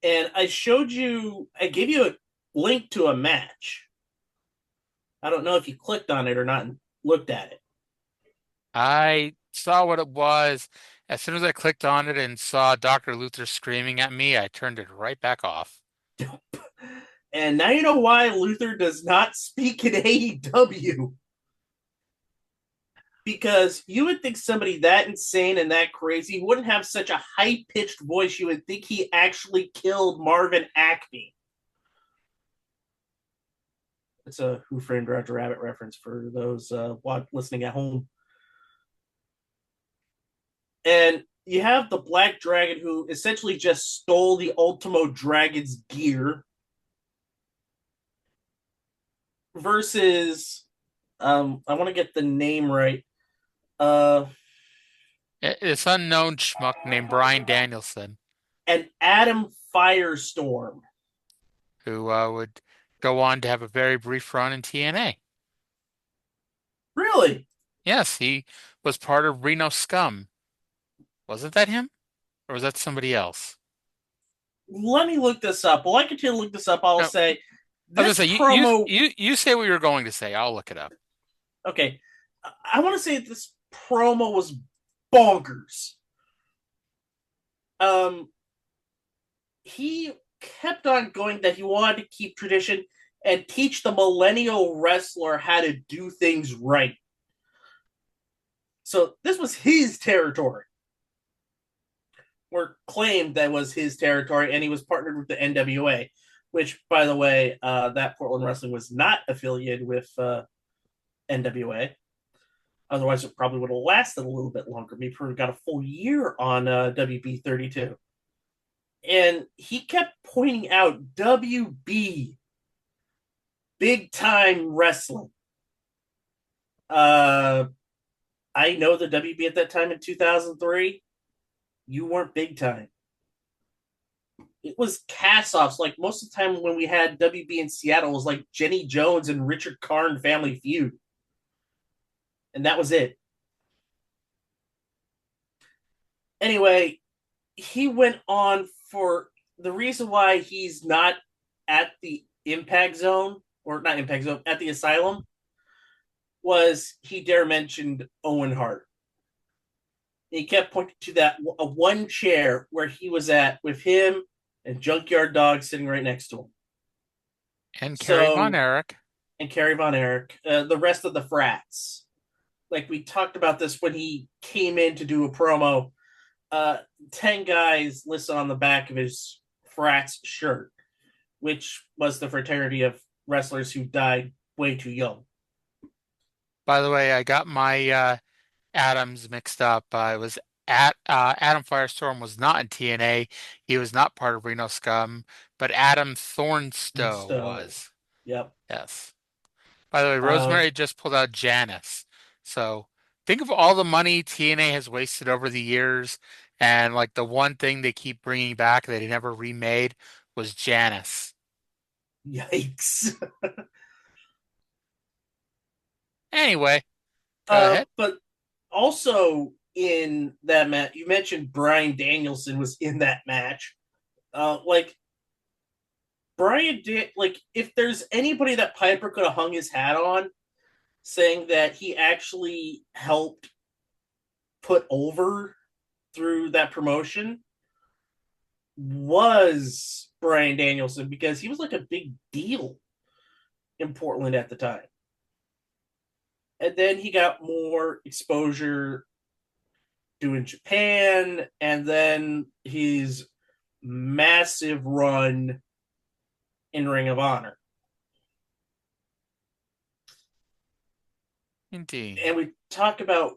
And I gave you a link to a match. I don't know if you clicked on it or not and looked at it. I saw what it was. As soon as I clicked on it and saw Dr. Luther screaming at me, I turned it right back off. And now you know why Luther does not speak in AEW. Because you would think somebody that insane and that crazy wouldn't have such a high pitched voice. You would think he actually killed Marvin Acme. It's a Who Framed Roger Rabbit reference for those listening at home. And you have the Black Dragon who essentially just stole the Ultimo Dragon's gear versus I want to get the name right. Uh This unknown schmuck named Brian Danielson, and Adam Firestorm. who would go on to have a very brief run in TNA. Really? Yes, he was part of Reno Scum. Wasn't that him? Or was that somebody else? Let me look this up. While I continue to look this up, I'll No, say I was this gonna say promo. you say what you were going to say. I'll look it up. Okay, I want to say this promo was bonkers. Um, he kept on going that he wanted to keep tradition and teach the millennial wrestler how to do things right. So this was his territory, or claimed that was his territory, and he was partnered with the NWA, which, by the way, that Portland Wrestling was not affiliated with NWA. Otherwise, it probably would have lasted a little bit longer. Maybe we got a full year on WB32. And he kept pointing out WB big time wrestling. I know the WB at that time in 2003. You weren't big time. It was cast-offs. Like most of the time when we had WB in Seattle, it was like Jenny Jones and Richard Karn Family Feud, and that was it. Anyway, he went on for the reason why he's not at the Impact Zone, or not Impact Zone, at the Asylum, was he dare mentioned Owen Hart. He kept pointing to that one chair where he was at with him and Junkyard Dog sitting right next to him. And Kerry Von Erich. And Kerry Von Erich. The rest of the frats. Like we talked about this when he came in to do a promo. 10 guys listed on the back of his frats shirt, which was the fraternity of wrestlers who died way too young. By the way, I got my Adams mixed up. It was Adam Firestorm was not in TNA. He was not part of Reno Scum, but Adam Thornstowe was. Yep. Yes. By the way, Rosemary just pulled out Janice. So think of all the money TNA has wasted over the years, and like the one thing they keep bringing back that they never remade was Janice. Yikes. Anyway, go ahead. But also in that match, you mentioned Bryan Danielson was in that match. Like Brian did, like if there's anybody that Piper could have hung his hat on, saying that he actually helped put over through that promotion, was Bryan Danielson, because he was like a big deal in Portland at the time. And then he got more exposure doing Japan, and then his massive run in Ring of Honor. Indeed. And we talk about,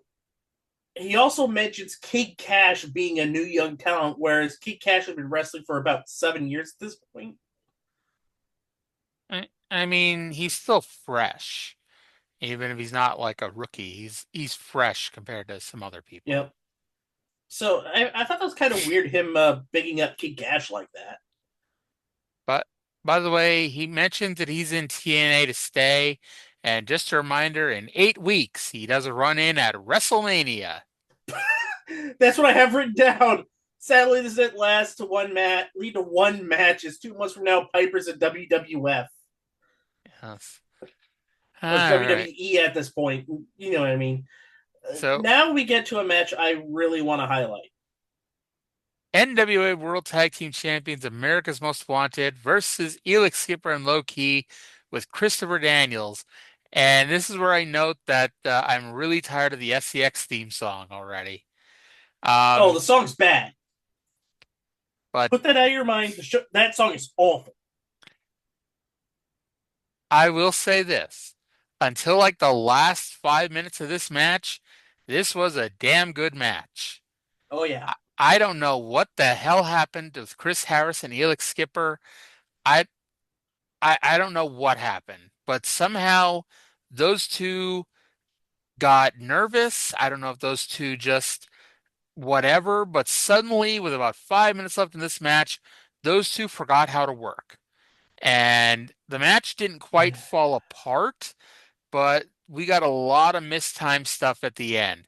he also mentions Kid Cash being a new young talent, whereas Kid Cash has been wrestling for about 7 years at this point. I mean, he's still fresh. Even if he's not like a rookie, he's fresh compared to some other people. Yep. So I thought that was kind of weird, him bigging up Kid Cash like that. But by the way, he mentioned that he's in TNA to stay. And just a reminder, in 8 weeks, he does a run-in at WrestleMania. That's what I have written down. Sadly, this didn't last to one match. Lead to one match. It's 2 months from now. Piper's at WWF. Yes. Or WWE at this point. You know what I mean. So now we get to a match I really want to highlight. NWA World Tag Team Champions America's Most Wanted versus Elix Skipper and Low Key with Christopher Daniels. And this is where I note that I'm really tired of the SCX theme song already. The song's bad. But put that out of your mind. That song is awful. I will say this. Until like the last 5 minutes of this match, this was a damn good match. Oh, yeah. I don't know what the hell happened with Chris Harris and Elix Skipper. I don't know what happened, but somehow those two got nervous. I don't know if those two just whatever, but suddenly, with about 5 minutes left in this match, those two forgot how to work. And the match didn't quite fall apart, but we got a lot of mistime stuff at the end.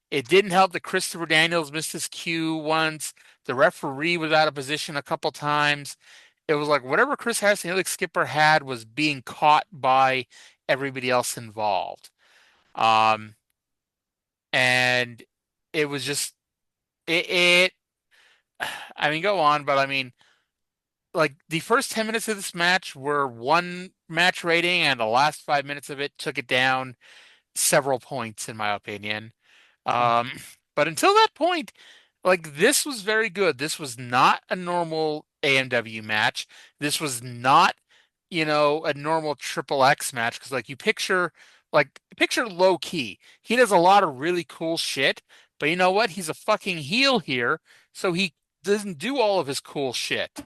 It didn't help that Christopher Daniels missed his cue once. The referee was out of position a couple times. It was like whatever Chris Harris and Elix Skipper had was being caught by everybody else involved. And it was just I mean, go on, but I mean, like the first 10 minutes of this match were one match rating, and the last 5 minutes of it took it down several points, in my opinion. But until that point, like this was very good. This was not a normal AMW match. This was not, a normal Triple X match, because like picture Low Key. He does a lot of really cool shit, but you know what? He's a fucking heel here, so he doesn't do all of his cool shit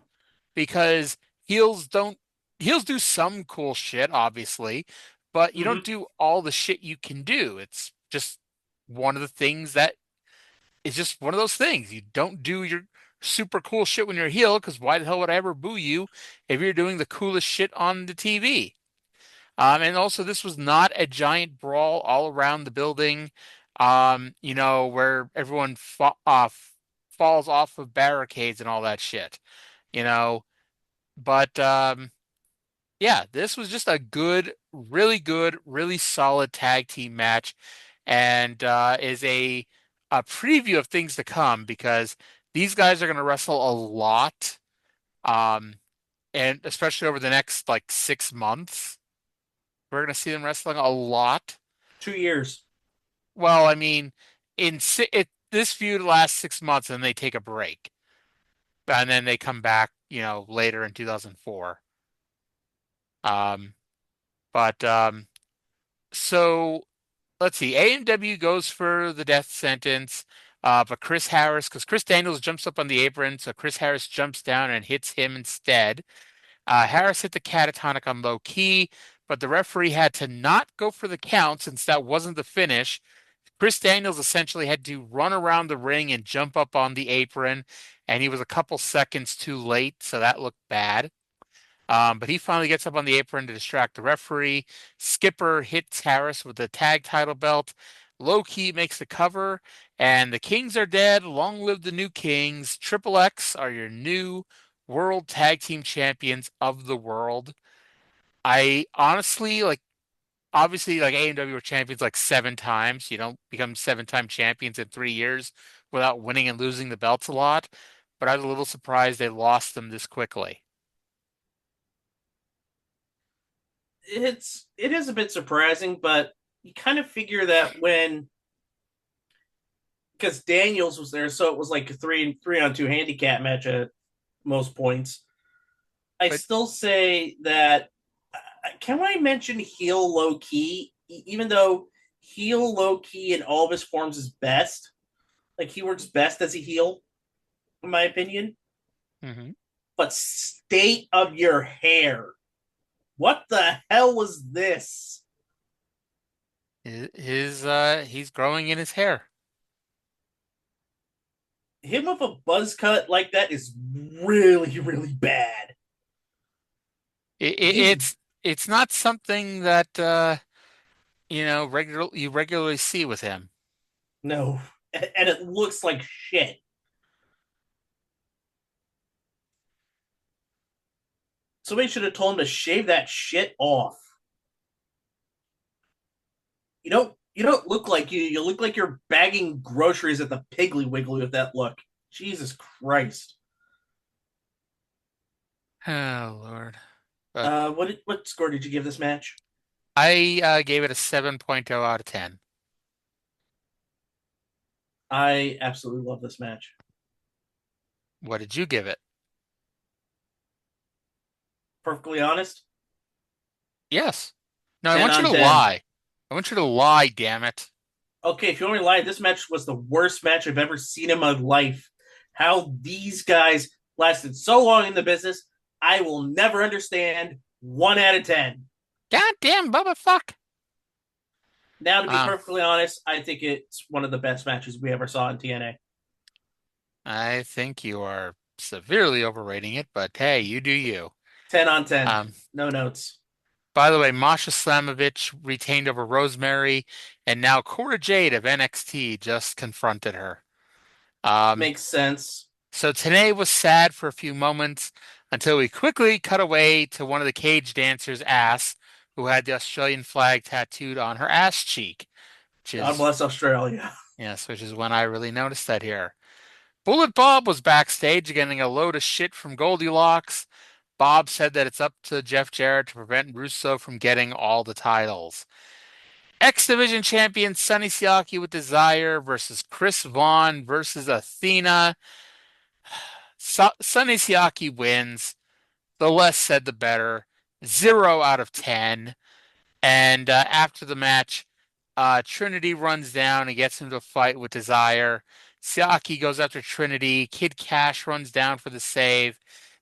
because heels don't heels do some cool shit, obviously, but you don't Hmm. do all the shit you can do. It's just one of the things that is just one of those things. You don't do your super cool shit when you're a heel, because why the hell would I ever boo you if you're doing the coolest shit on the TV? And also, this was not a giant brawl all around the building, where everyone falls off of barricades and all that shit, you know. But yeah, this was just a good, really solid tag team match, and is a preview of things to come because these guys are going to wrestle a lot, um, and especially over the next like 6 months, we're going to see them wrestling a lot. 2 years. Well, I mean, this feud lasts 6 months and they take a break, and then they come back, later in 2004. Um, but so let's see. A&W goes for the death sentence, but because Chris Daniels jumps up on the apron, so Chris Harris jumps down and hits him instead. Harris hit the catatonic on low key, but the referee had to not go for the count since that wasn't the finish. Chris Daniels essentially had to run around the ring and jump up on the apron, and he was a couple seconds too late, so that looked bad. But he finally gets up on the apron to distract the referee. Skipper hits Harris with the tag title belt. Low key makes the cover, and the Kings are dead. Long live the new Kings. Triple X are your new World Tag Team Champions of the world. I honestly like, obviously, like A&W were champions like 7 times. You don't become 7-time champions in 3 years without winning and losing the belts a lot. But I was a little surprised they lost them this quickly. It is a bit surprising, but you kind of figure that when because Daniels was there, so it was like a three on two handicap match at most points. I But still say that can I mention heel low key, even though heel low key in all of his forms is best. Like he works best as a heel, in my opinion. mhm. But state of your hair. What the hell was this? He's growing in his hair. Him with a buzz cut like that is really, really bad. It, it, He's it's not something that you regularly see with him. no, and it looks like shit. Somebody should have told him to shave that shit off. You don't look like you. You look like you're bagging groceries at the Piggly Wiggly with that look. Jesus Christ. Oh Lord. But What score did you give this match? I gave it a 7.0 out of 10. I absolutely love this match. What did you give it? Perfectly honest, Yes. No, I 10 want you on to 10. lie. I want you to lie, damn it. Okay, if you want me to lie, this match was the worst match I've ever seen in my life. How these guys lasted so long in the business, I will never understand. 1 out of 10. God damn, Bubba, fuck. Now, to be Um, perfectly honest, I think it's one of the best matches we ever saw in TNA. I think you are severely overrating it, but hey, you do you. 10 on 10. Um, No notes. by the way, Masha Slamovich retained over Rosemary, and now Cora Jade of NXT just confronted her. Um, Makes sense. so today was sad for a few moments until we quickly cut away to one of the cage dancers' ass, who had the Australian flag tattooed on her ass cheek, which God is, bless Australia. yes, which is when I really noticed that here. Bullet Bob was backstage getting a load of shit from Goldilocks. Bob said that it's up to Jeff Jarrett to prevent Russo from getting all the titles. X Division champion Sonny Siaki with Desire versus Chris Vaughn versus Athena. Sonny Siaki wins. The less said, the better. 0 out of 10. And after the match, Trinity runs down and gets into a fight with Desire. Siaki goes after Trinity. Kid Cash runs down for the save.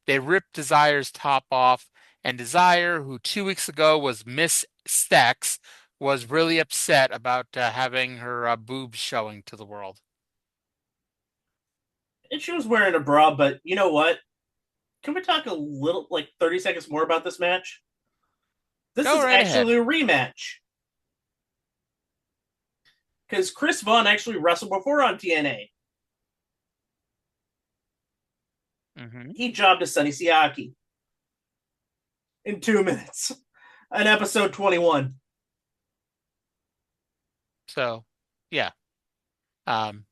They rip Desire's top off, and Desire, who 2 weeks ago was Miss Stex, was really upset about having her boobs showing to the world. And she was wearing a bra, but you know what? Can we talk a little, like 30 seconds more about this match? This Go is right ahead. actually a rematch. Because Chris Vaughn actually wrestled before on TNA. Mm-hmm. He jobbed to Sonny Siaki in 2 minutes in episode 21. So, yeah. Um,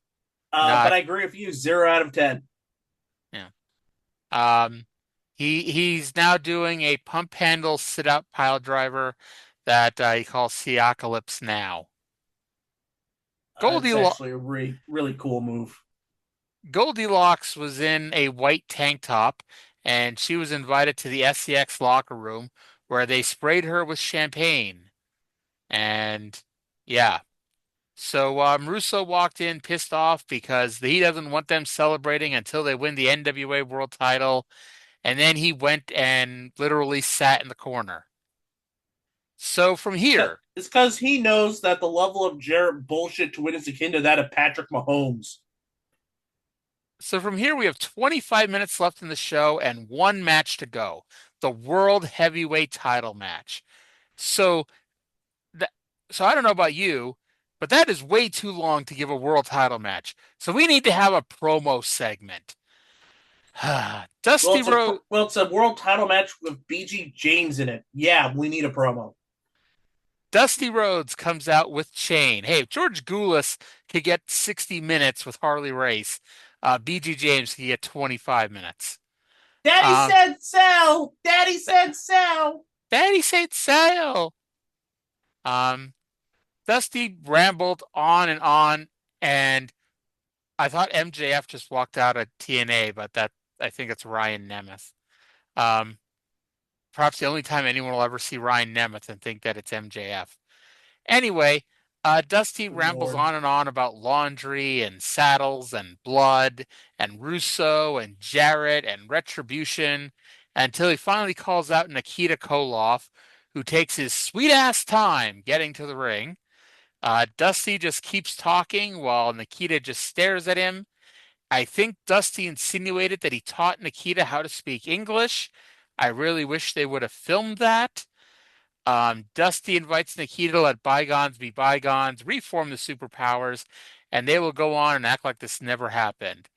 But not I agree with you, 0 out of 10. yeah. He's now doing a pump handle sit up pile driver that he calls Siacalypse now. It's Goldilocks actually a really cool move. Goldilocks was in a white tank top, and she was invited to the SCX locker room where they sprayed her with champagne. And yeah. So Russo walked in pissed off because he doesn't want them celebrating until they win the NWA World Title. And then he went and literally sat in the corner. So from here, It's because he knows that the level of Jarrett bullshit to win is akin to that of Patrick Mahomes. we have 25 minutes left in the show and one match to go, the World Heavyweight Title match. So that, so I don't know about you, but that is way too long to give a world title match. So we need to have a promo segment. Dusty Rhodes. It's a world title match with BG James in it. Yeah, we need a promo. Dusty Rhodes comes out with Chain. Hey, if George Goulas could get 60 minutes with Harley Race, BG James could get 25 minutes. Daddy said sell. Daddy said sell. Daddy said sell. Dusty rambled on, and I thought MJF just walked out of TNA, but that I think it's Ryan Nemeth. Perhaps the only time anyone will ever see Ryan Nemeth and think that it's MJF. Anyway, Dusty rambles Lord. on and on about laundry and saddles and blood and Russo and Jarrett and retribution until he finally calls out Nikita Koloff, who takes his sweet ass time getting to the ring. Dusty just keeps talking while Nikita just stares at him. I think Dusty insinuated that he taught Nikita how to speak English. I really wish they would have filmed that. Dusty invites Nikita to let bygones be bygones, reform the superpowers, and they will go on and act like this never happened.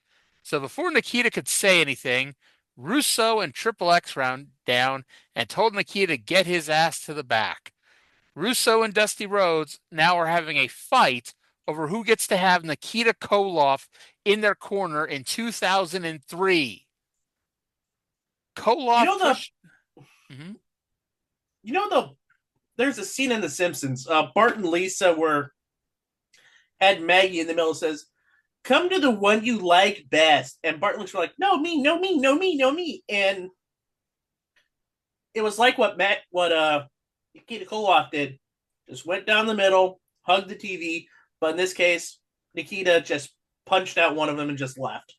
So before Nikita could say anything, Russo and Triple X round down and told Nikita to get his ass to the back. Russo and Dusty Rhodes now are having a fight over who gets to have Nikita Koloff in their corner in 2003. Koloff You know pushed. Mm-hmm. You know there's a scene in The Simpsons. Bart and Lisa had Maggie in the middle, says, "Come to the one you like best," and Bart and Lisa were like, "No me, no me, no me, no me," and it was like what Nikita Koloff did. Just went down the middle, hugged the TV, but in this case, Nikita just punched out one of them and just left.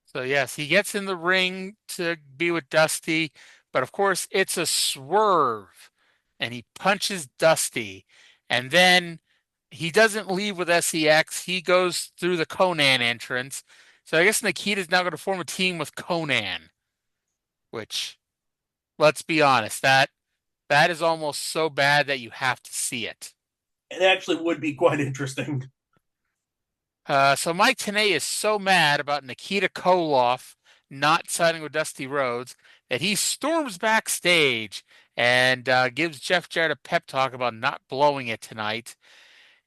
So yes, he gets in the ring to be with Dusty, but of course it's a swerve, and he punches Dusty, and then he doesn't leave with SEX. He goes through the Conan entrance. So I guess Nikita's now going to form a team with Conan, which, let's be honest, that is almost so bad that you have to see it. It actually would be quite interesting. So Mike Tenay is so mad about Nikita Koloff not signing with Dusty Rhodes that he storms backstage and gives Jeff Jarrett a pep talk about not blowing it tonight.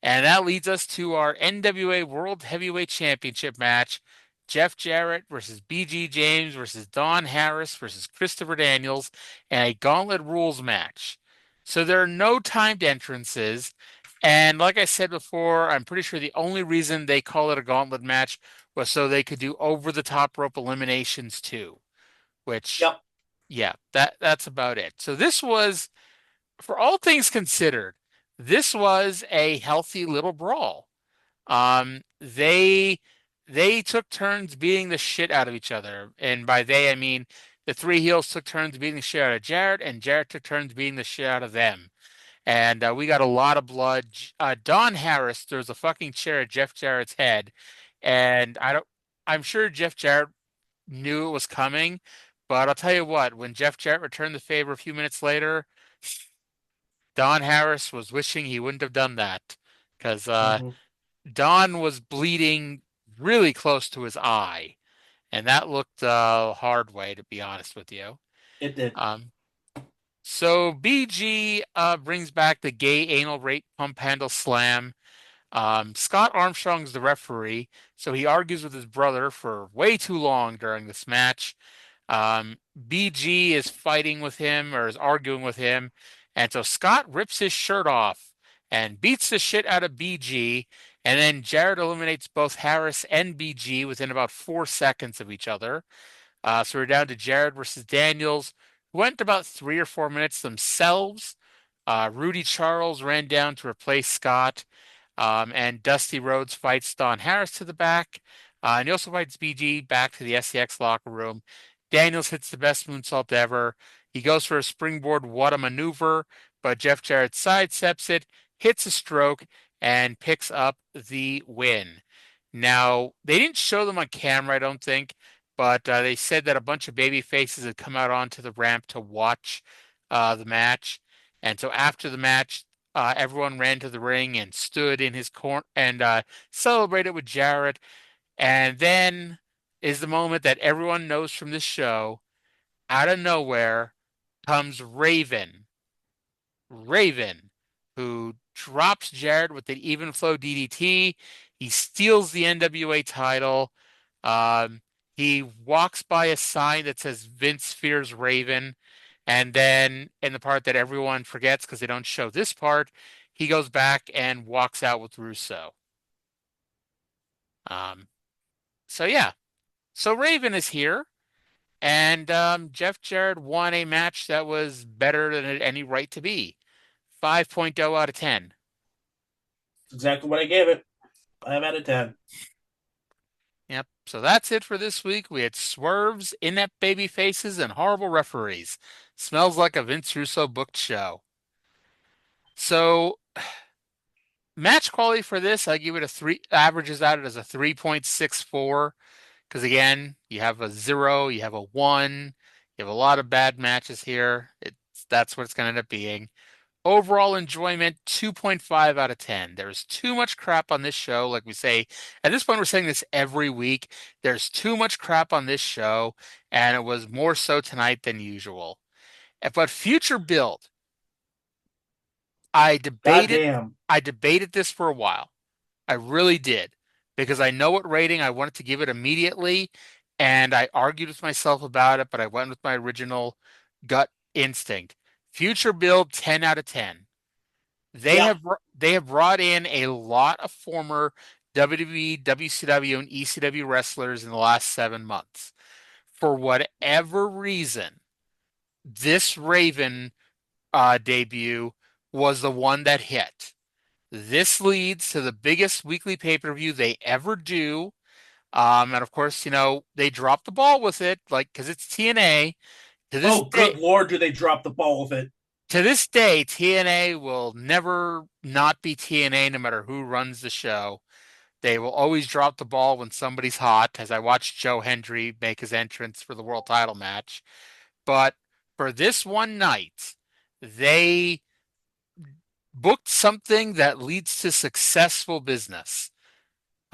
And that leads us to our NWA World Heavyweight Championship match. Jeff Jarrett versus BG James versus Don Harris versus Christopher Daniels, and a Gauntlet Rules match. So there are no timed entrances. And like I said before, I'm pretty sure the only reason they call it a Gauntlet match was so they could do over the top rope eliminations too. Which, Yep. yeah, that's about it. So this was, for all things considered, this was a healthy little brawl. They took turns beating the shit out of each other, and by they I mean the three heels took turns beating the shit out of Jarrett, and Jarrett took turns beating the shit out of them. And we got a lot of blood. Don Harris throws a fucking chair at Jeff Jarrett's head, and I'm sure Jeff Jarrett knew it was coming, but I'll tell you what, when Jeff Jarrett returned the favor a few minutes later, Don Harris was wishing he wouldn't have done that because Mhm. Don was bleeding really close to his eye, and that looked a hard way, to be honest with you. It did. So BG brings back the gay anal rape pump handle slam. Scott Armstrong's the referee, so he argues with his brother for way too long during this match. BG is fighting with him or is arguing with him, and so Scott rips his shirt off and beats the shit out of BG, and then Jarrett eliminates both Harris and BG within about 4 seconds of each other. So we're down to Jarrett versus Daniels, who went about 3 or 4 minutes themselves. Rudy Charles ran down to replace Scott. And Dusty Rhodes fights Don Harris to the back. And he also fights BG back to the SCX locker room. Daniels hits the best moonsault ever. He goes for a springboard what a maneuver, but Jeff Jarrett sidesteps it, hits a stroke, and picks up the win. Now, they didn't show them on camera, I don't think, but they said that a bunch of baby faces had come out onto the ramp to watch the match. And so after the match, everyone ran to the ring and stood in his corner and celebrated with Jarrett. And then is the moment that everyone knows from this show. Out of nowhere comes Raven. Raven, who drops Jarrett with the even flow DDT. He steals the NWA title. He walks by a sign that says Vince fears Raven. And then in the part that everyone forgets because they don't show this part, he goes back and walks out with Russo. Um, so yeah. So Raven is here, and Jeff Jarrett won a match that was better than it had any right to be. 5.0 out of 10. Exactly what I gave it. 5 out of 10. Yep. So that's it for this week. We had swerves, inept baby faces, and horrible referees. Smells like a Vince Russo booked show. So match quality for this, I give it a 3, averages out as a 3.64. Because again, you have a 0, you have a 1, you have a lot of bad matches here. That's what it's going to end up being. Overall enjoyment, 2.5 out of 10. There's too much crap on this show. Like we say, at this point, we're saying this every week. There's too much crap on this show, and it was more so tonight than usual. But future build, I debated, Goddamn. I debated this for a while. I really did, because I know what rating I wanted to give it immediately, and I argued with myself about it, but I went with my original gut instinct. Future build, 10 out of 10. They have brought in a lot of former WWE, WCW, and ECW wrestlers in the last 7 months. For whatever reason, this Raven debut was the one that hit. This leads to the biggest weekly pay-per-view they ever do. And of course, they dropped the ball with it, like, because it's TNA. Oh, good Lord, do they drop the ball with it? To this day, TNA will never not be TNA no matter who runs the show. They will always drop the ball when somebody's hot, as I watched Joe Hendry make his entrance for the world title match. But for this one night, they booked something that leads to successful business.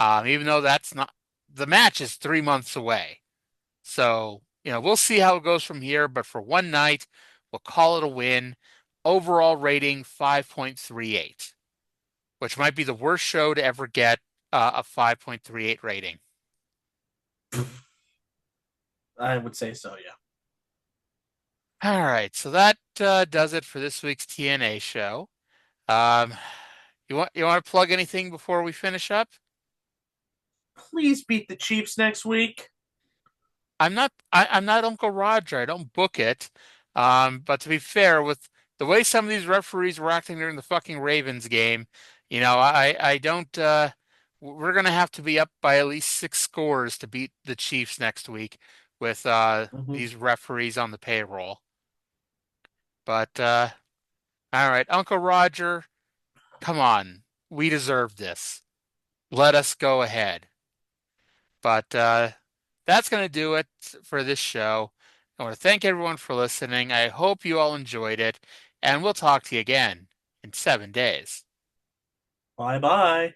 Even though that's not, the match is 3 months away. So, we'll see how it goes from here. But for one night, we'll call it a win. Overall rating 5.38, which might be the worst show to ever get a 5.38 rating. I would say so, yeah. All right, so that does it for this week's TNA show. You want to plug anything before we finish up? Please beat the Chiefs next week. I'm not Uncle Roger. I don't book it. But to be fair, with the way some of these referees were acting during the fucking Ravens game, I don't. We're gonna have to be up by at least 6 scores to beat the Chiefs next week, with these referees on the payroll. But all right, Uncle Roger, come on, we deserve this. Let us go ahead. But that's going to do it for this show. I want to thank everyone for listening. I hope you all enjoyed it, and we'll talk to you again in 7 days. Bye-bye.